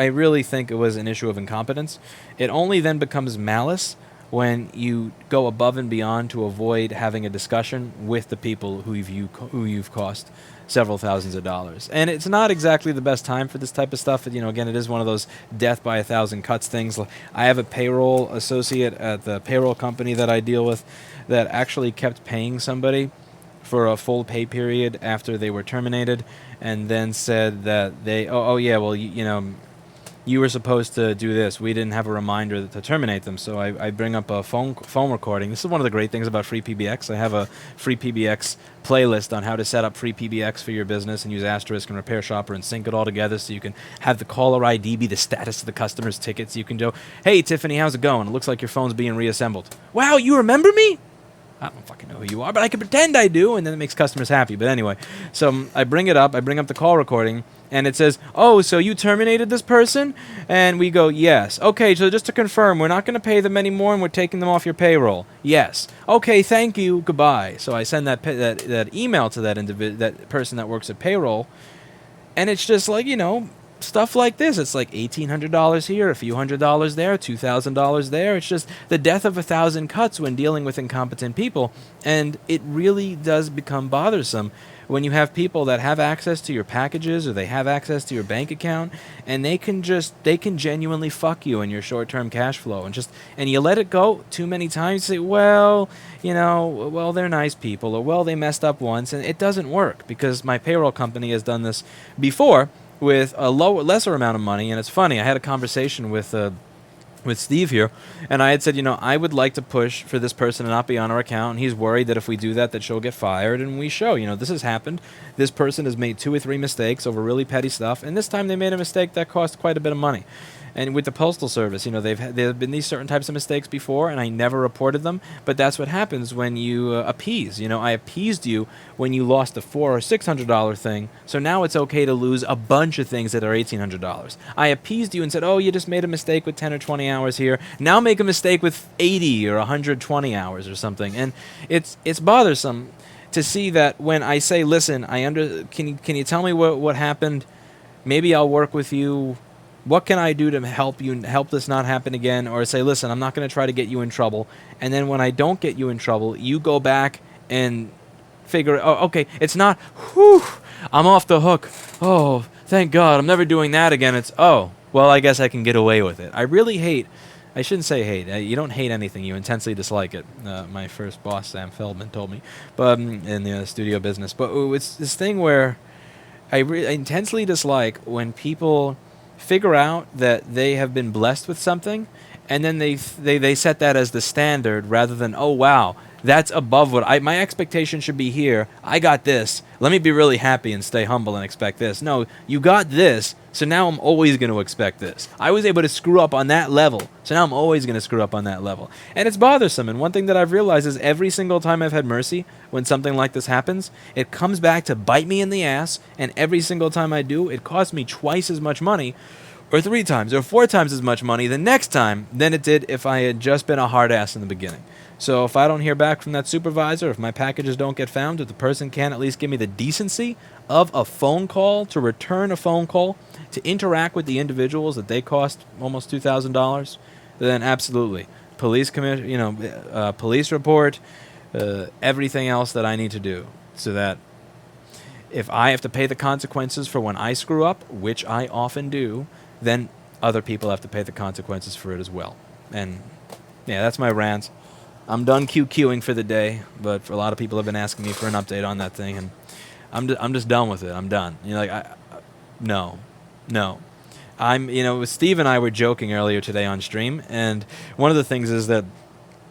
really think it was an issue of incompetence. It only then becomes malice when you go above and beyond to avoid having a discussion with the people who you've cost several thousands of dollars. And it's not exactly the best time for this type of stuff. Again, it is one of those death by 1,000 cuts things. I have a payroll associate at the payroll company that I deal with that actually kept paying somebody for a full pay period after they were terminated, and then said that you were supposed to do this. We didn't have a reminder to terminate them. So I bring up a phone recording. This is one of the great things about free PBX. I have a free PBX playlist on how to set up free PBX for your business and use Asterisk and Repair Shopper and sync it all together so you can have the caller ID be the status of the customer's tickets. You can go, hey, Tiffany, how's it going? It looks like your phone's being reassembled. Wow, you remember me? I don't fucking know who you are, but I can pretend I do, and then it makes customers happy. But anyway, so I bring up the call recording, and it says, oh, so you terminated this person? And we go, yes. Okay, so just to confirm, we're not going to pay them anymore, and we're taking them off your payroll. Yes. Okay, thank you, goodbye. So I send that email to that person that works at payroll, and it's just like, stuff like this. It's like $1,800 here, a few $100s there, $2,000 there. It's just the death of 1,000 cuts when dealing with incompetent people. And it really does become bothersome when you have people that have access to your packages or they have access to your bank account, and they can genuinely fuck you in your short-term cash flow, and you let it go too many times. You say, well, they're nice people, or well, they messed up once, and it doesn't work because my payroll company has done this before with a lesser amount of money. And it's funny, I had a conversation with Steve here, and I had said, I would like to push for this person to not be on our account, and he's worried that if we do that she'll get fired. And we show, this has happened. This person has made 2 or 3 mistakes over really petty stuff, and this time they made a mistake that cost quite a bit of money. And with the Postal Service, there have been these certain types of mistakes before, and I never reported them. But that's what happens when you appease. I appeased you when you lost a $400 or $600 thing, so now it's okay to lose a bunch of things that are $1,800. I appeased you and said, oh, you just made a mistake with 10 or 20 hours here. Now make a mistake with 80 or 120 hours or something. And it's bothersome to see that when I say, listen, can you tell me what happened? Maybe I'll work with you. What can I do to help this not happen again? Or say, listen, I'm not going to try to get you in trouble. And then when I don't get you in trouble, you go back and figure, oh, okay, it's not, I'm off the hook. Oh, thank God, I'm never doing that again. It's, oh, well, I guess I can get away with it. I shouldn't say hate. You don't hate anything. You intensely dislike it. My first boss, Sam Feldman, told me, but in the studio business. But it's this thing where I intensely dislike when people figure out that they have been blessed with something and then they set that as the standard rather than, oh wow, that's above what my expectation should be here. I got this. Let me be really happy and stay humble and expect this. No, you got this, so now I'm always going to expect this. I was able to screw up on that level, so now I'm always going to screw up on that level. And it's bothersome, and one thing that I've realized is every single time I've had mercy, when something like this happens, it comes back to bite me in the ass, and every single time I do, it costs me twice as much money, or 3 times, or 4 times as much money the next time than it did if I had just been a hard ass in the beginning. So if I don't hear back from that supervisor, if my packages don't get found, if the person can't at least give me the decency of a phone call, to return a phone call, to interact with the individuals that they cost almost $2,000, then absolutely. Police police report, everything else that I need to do, so that if I have to pay the consequences for when I screw up, which I often do, then other people have to pay the consequences for it as well. And yeah, that's my rant. I'm done QQing for the day, but for a lot of people have been asking me for an update on that thing, and I'm just done with it. I'm done. No. Steve and I were joking earlier today on stream, and one of the things is that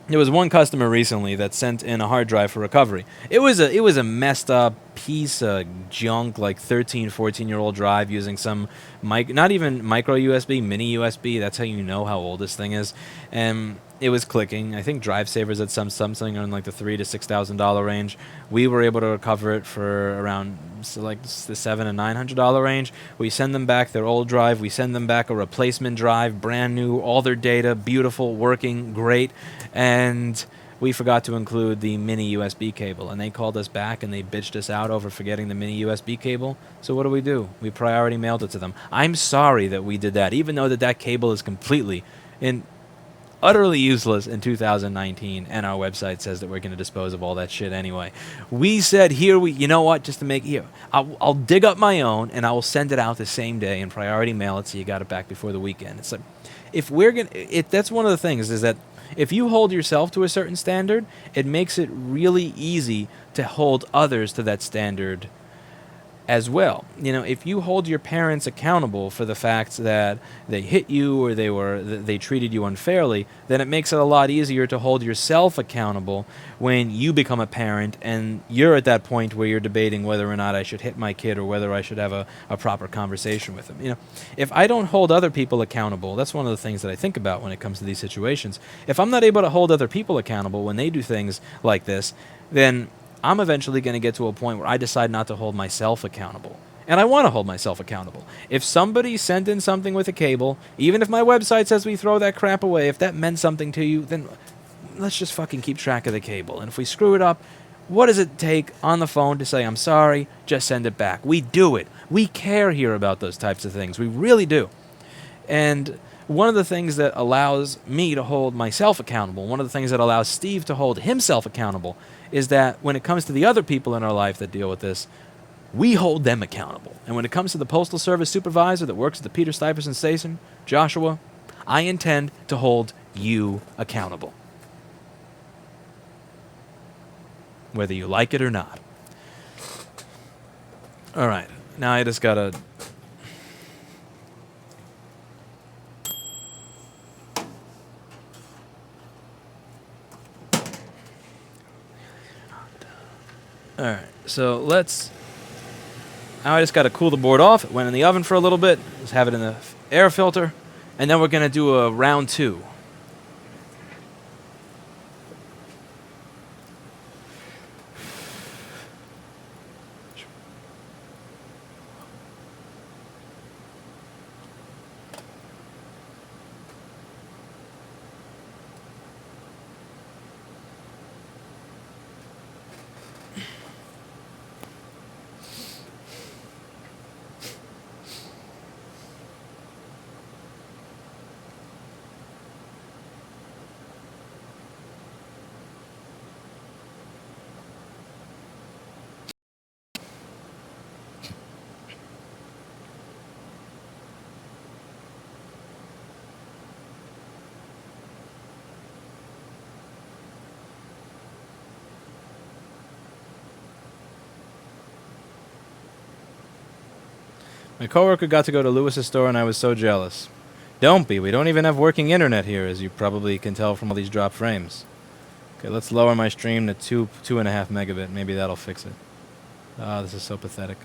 there was one customer recently that sent in a hard drive for recovery. It was a messed up piece of junk, like 13, 14-year-old drive using some not even micro USB, mini USB. That's how you know how old this thing is. And it was clicking. I think drive savers at something in like the $3,000 to $6,000 range. We were able to recover it for around the $700 and $900 range. We send them back their old drive. We send them back a replacement drive, brand new, all their data, beautiful, working, great. And we forgot to include the mini USB cable, and they called us back and they bitched us out over forgetting the mini USB cable. So what do? We priority mailed it to them. I'm sorry that we did that, even though that cable is completely utterly useless in 2019, and our website says that we're going to dispose of all that shit anyway. We said, you know what, just to make here, I'll dig up my own and I will send it out the same day and priority mail it so you got it back before the weekend. It's like, that's one of the things, is that if you hold yourself to a certain standard, it makes it really easy to hold others to that standard as well. If you hold your parents accountable for the fact that they hit you or they treated you unfairly, then it makes it a lot easier to hold yourself accountable when you become a parent and you're at that point where you're debating whether or not I should hit my kid or whether I should have a proper conversation with him. If I don't hold other people accountable, that's one of the things that I think about when it comes to these situations. If I'm not able to hold other people accountable when they do things like this, then I'm eventually going to get to a point where I decide not to hold myself accountable. And I want to hold myself accountable. If somebody sent in something with a cable, even if my website says we throw that crap away, if that meant something to you, then let's just fucking keep track of the cable. And if we screw it up, what does it take on the phone to say, I'm sorry, just send it back? We do it. We care here about those types of things. We really do. And one of the things that allows me to hold myself accountable, one of the things that allows Steve to hold himself accountable, is that when it comes to the other people in our life that deal with this, we hold them accountable. And when it comes to the Postal Service supervisor that works at the Peter Stuyvesant Station, Joshua, I intend to hold you accountable, whether you like it or not. All right, now I just gotta... Alright, so now I just got to cool the board off. It went in the oven for a little bit. Just have it in the air filter. And then we're going to do a round 2. My coworker got to go to Lewis's store, and I was so jealous. Don't be. We don't even have working internet here, as you probably can tell from all these drop frames. Okay, let's lower my stream to 2.5 megabit. Maybe that'll fix it. Ah, this is so pathetic.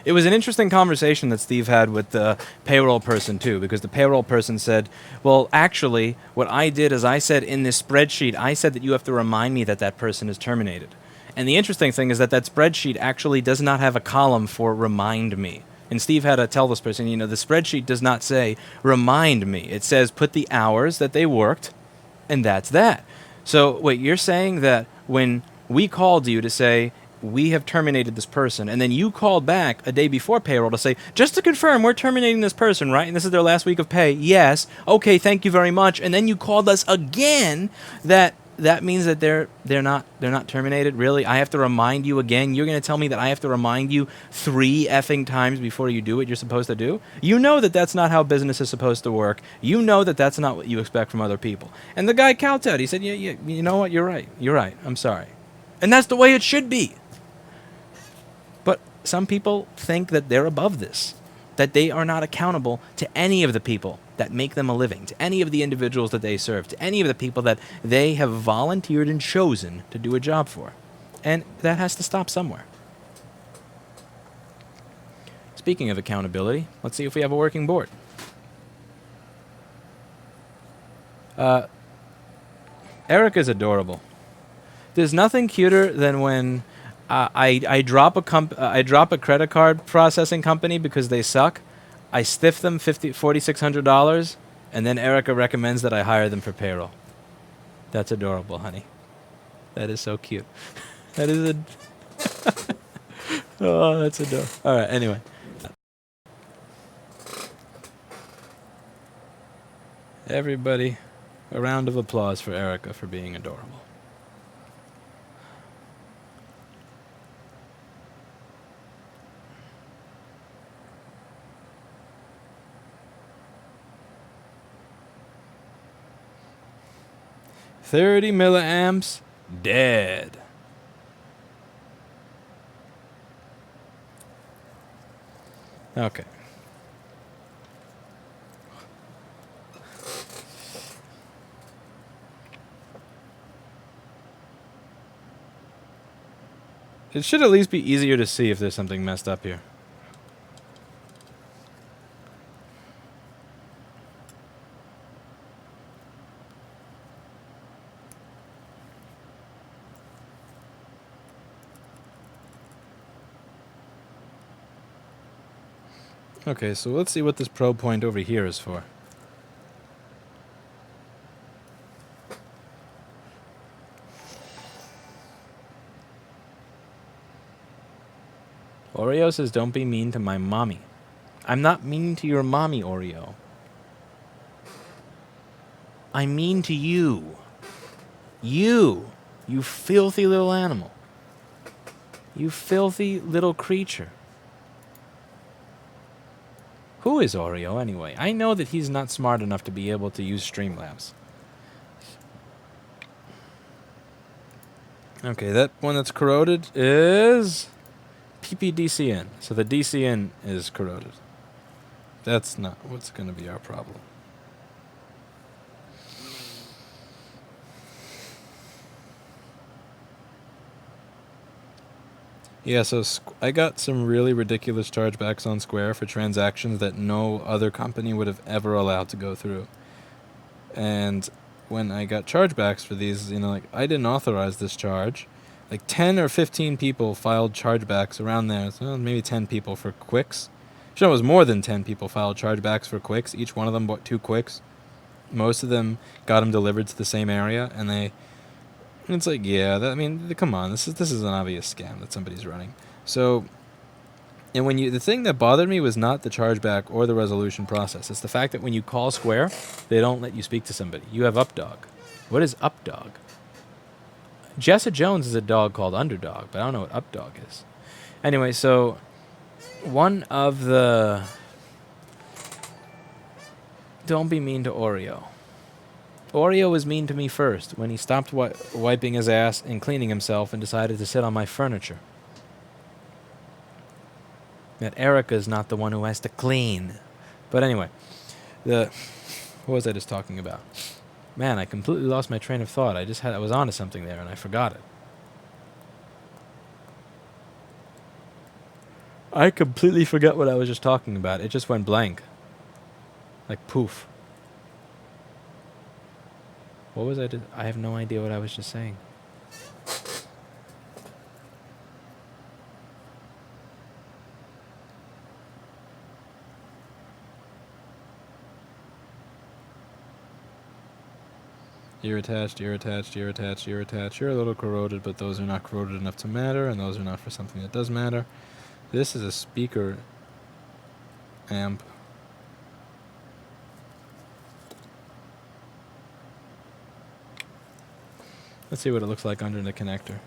It was an interesting conversation that Steve had with the payroll person, too, because the payroll person said, well, actually, what I did is I said in this spreadsheet, I said that you have to remind me that that person is terminated. And the interesting thing is that that spreadsheet actually does not have a column for remind me. And Steve had to tell this person, you know, the spreadsheet does not say remind me. It says put the hours that they worked, and that's that. So, wait, you're saying that when we called you to say, we have terminated this person, and then you called back a day before payroll to say, just to confirm, we're terminating this person, right? And this is their last week of pay. Yes. Okay, thank you very much. And then you called us again. That means that they're not terminated. Really? I have to remind you again. You're going to tell me that I have to remind you 3 effing times before you do what you're supposed to do? You know that that's not how business is supposed to work. You know that that's not what you expect from other people. And the guy kowtowed. He said, yeah, you know what? You're right. You're right. I'm sorry. And that's the way it should be. But some people think that they're above this, that they are not accountable to any of the people that make them a living, to any of the individuals that they serve, to any of the people that they have volunteered and chosen to do a job for. And that has to stop somewhere. Speaking of accountability, let's see if we have a working board. Erica's adorable. There's nothing cuter than when I drop a credit card processing company because they suck. I stiff them $4,600, and then Erica recommends that I hire them for payroll. That's adorable, honey. That is so cute. That is oh, that's adorable. All right. Anyway. Everybody, a round of applause for Erica for being adorable. $30 milliamps, dead. Okay. It should at least be easier to see if there's something messed up here. Okay, so let's see what this probe point over here is for. Oreo says, don't be mean to my mommy. I'm not mean to your mommy, Oreo. I'm mean to you. You filthy little animal. You filthy little creature. Who is Oreo, anyway? I know that he's not smart enough to be able to use Streamlabs. Okay, that one that's corroded is PPDCN. So the DCN is corroded. That's not what's going to be our problem. Yeah, so I got some really ridiculous chargebacks on Square for transactions that no other company would have ever allowed to go through. And when I got chargebacks for these, you know, like, I didn't authorize this charge. Like 10 or 15 people filed chargebacks around there. So maybe 10 people for quicks. Sure, it was more than 10 people filed chargebacks for quicks. Each one of them bought 2 quicks. Most of them got them delivered to the same area, and it's like, yeah, I mean, come on, this is an obvious scam that somebody's running. So And when the thing that bothered me was not the chargeback or the resolution process. It's the fact that when you call Square, they don't let you speak to somebody. You have Updog. What is Updog? Jessa Jones is a dog called Underdog, but I don't know what Updog is. Anyway, so one of the... Don't be mean to Oreo. Oreo was mean to me first when he stopped wiping his ass and cleaning himself and decided to sit on my furniture. That Erica's not the one who has to clean. But anyway, what was I just talking about? Man, I completely lost my train of thought. I was onto something there and I forgot it. I completely forgot what I was just talking about. It just went blank. Like poof. What was I have no idea what I was just saying. You're attached, you're attached, you're attached, you're attached. You're a little corroded, but those are not corroded enough to matter, and those are not for something that does matter. This is a speaker amp. Let's see what it looks like under the connector.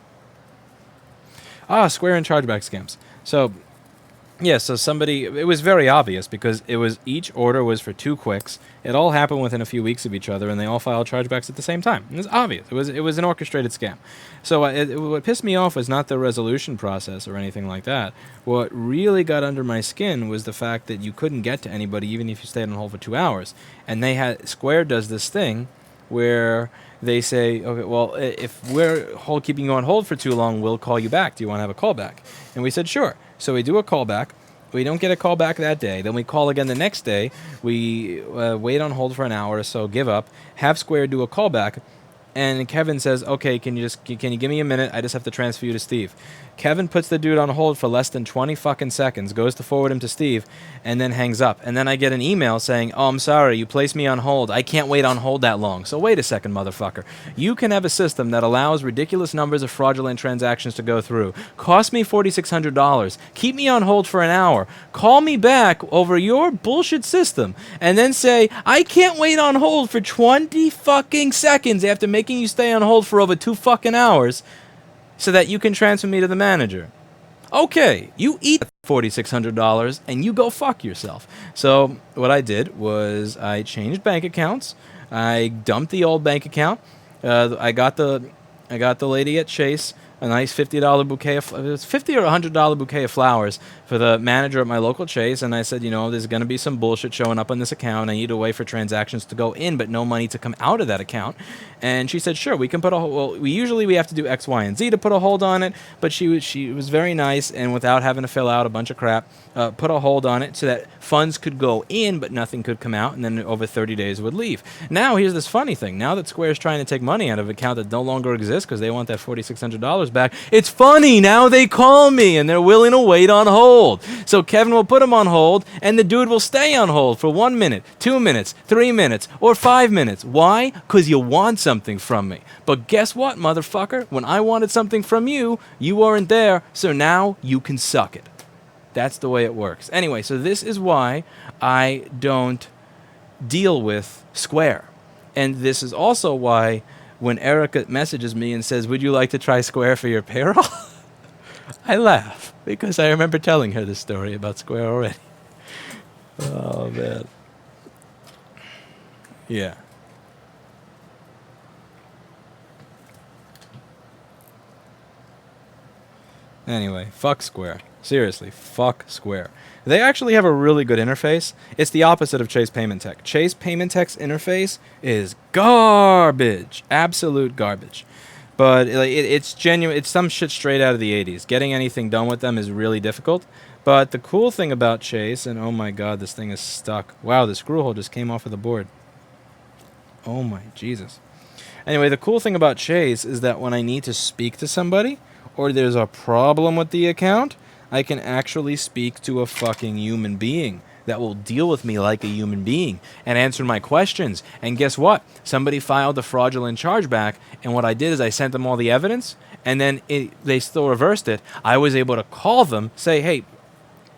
Ah, Square and chargeback scams. So, yeah, so it was very obvious because each order was for 2 quicks. It all happened within a few weeks of each other, and they all filed chargebacks at the same time. It was obvious. It was an orchestrated scam. So what pissed me off was not the resolution process or anything like that. What really got under my skin was the fact that you couldn't get to anybody even if you stayed on hold for 2 hours. And Square does this thing where they say, okay, well, if we're keeping you on hold for too long, we'll call you back. Do you want to have a call back? And we said, sure. So we do a call back. We don't get a call back that day. Then we call again the next day. We wait on hold for an hour or so, give up, have Square do a call back. And Kevin says, okay, can you give me a minute? I just have to transfer you to Steve. Kevin puts the dude on hold for less than 20 fucking seconds, goes to forward him to Steve, and then hangs up. And then I get an email saying, oh, I'm sorry, you placed me on hold. I can't wait on hold that long. So wait a second, motherfucker. You can have a system that allows ridiculous numbers of fraudulent transactions to go through. Cost me $4,600. Keep me on hold for an hour. Call me back over your bullshit system. And then say, I can't wait on hold for 20 fucking seconds after making you stay on hold for over 2 fucking hours so that you can transfer me to the manager. Okay, you eat $4,600 and you go fuck yourself. So what I did was I changed bank accounts. I dumped the old bank account. I got the lady at Chase a nice $50 bouquet of, it was $50 or $100 bouquet of flowers for the manager at my local Chase, and I said, you know, there's going to be some bullshit showing up on this account. I need a way for transactions to go in, but no money to come out of that account. And she said, sure, we can put a hold. Well, we have to do X, Y, and Z to put a hold on it, but she was very nice, and without having to fill out a bunch of crap, put a hold on it so that funds could go in, but nothing could come out, and then over 30 days would leave. Now, here's this funny thing. Now that Square's trying to take money out of an account that no longer exists because they want that $4,600 back, it's funny. Now they call me, and they're willing to wait on hold. So Kevin will put him on hold, and the dude will stay on hold for 1 minute, 2 minutes, 3 minutes, or 5 minutes. Why? Because you want something from me. But guess what, motherfucker? When I wanted something from you, you weren't there, so now you can suck it. That's the way it works. Anyway, so this is why I don't deal with Square. And this is also why when Erica messages me and says, would you like to try Square for your payroll? I laugh because I remember telling her this story about Square already. Oh, man. Yeah. Anyway, fuck Square. Seriously, fuck Square. They actually have a really good interface. It's the opposite of Chase Payment Tech. Chase Payment Tech's interface is garbage. Absolute garbage. But it's genuine. It's some shit straight out of the 80s. Getting anything done with them is really difficult. But the cool thing about Chase, and oh my god, this thing is stuck. Wow, the screw hole just came off of the board. Oh my Jesus. Anyway, the cool thing about Chase is that when I need to speak to somebody, or there's a problem with the account, I can actually speak to a fucking human being that will deal with me like a human being and answer my questions. And guess what? Somebody filed a fraudulent chargeback, and what I did is I sent them all the evidence, and then they still reversed it. I was able to call them, say, hey,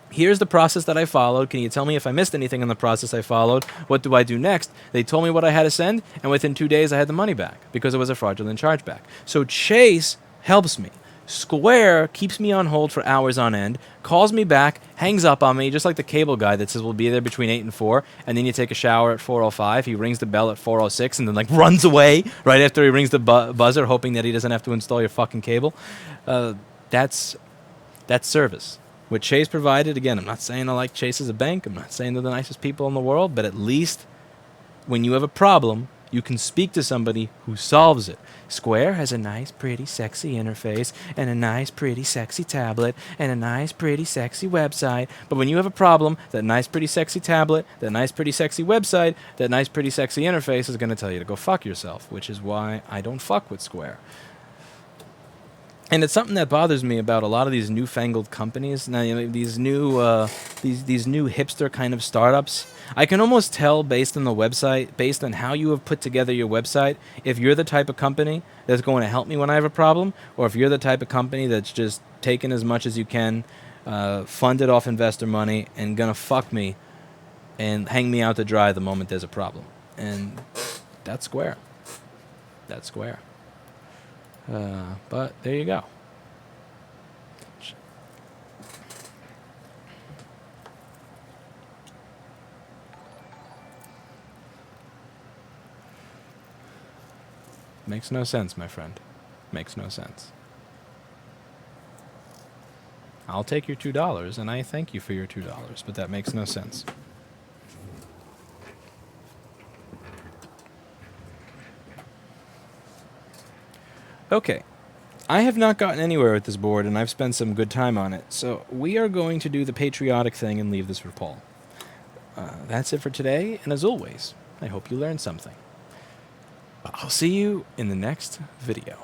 Here's the process that I followed. Can you tell me if I missed anything in the process I followed? What do I do next? They told me what I had to send, and within 2 days I had the money back because it was a fraudulent chargeback. So Chase helps me. Square keeps me on hold for hours on end, calls me back, hangs up on me, just like the cable guy that says we'll be there between 8 and 4, and then you take a shower at 4:05. He rings the bell at 4:06 and then like runs away right after he rings the buzzer, hoping that he doesn't have to install your fucking cable. That's service. What Chase provided, again, I'm not saying I like Chase as a bank. I'm not saying they're the nicest people in the world, but at least when you have a problem, you can speak to somebody who solves it. Square has a nice, pretty, sexy interface and a nice, pretty, sexy tablet and a nice, pretty, sexy website. But when you have a problem, that nice, pretty, sexy tablet, that nice, pretty, sexy website, that nice, pretty, sexy interface is going to tell you to go fuck yourself, which is why I don't fuck with Square. And it's something that bothers me about a lot of these newfangled companies. Now, these new hipster kind of startups. I can almost tell based on the website, based on how you have put together your website, if you're the type of company that's going to help me when I have a problem, or if you're the type of company that's just taking as much as you can, funded off investor money, and gonna fuck me and hang me out to dry the moment there's a problem. And that's Square. That's Square. But there you go. Makes no sense, my friend. Makes no sense. I'll take your $2, and I thank you for your $2, but that makes no sense. Okay, I have not gotten anywhere with this board, and I've spent some good time on it, so we are going to do the patriotic thing and leave this for Paul. That's it for today, and as always, I hope you learned something. I'll see you in the next video.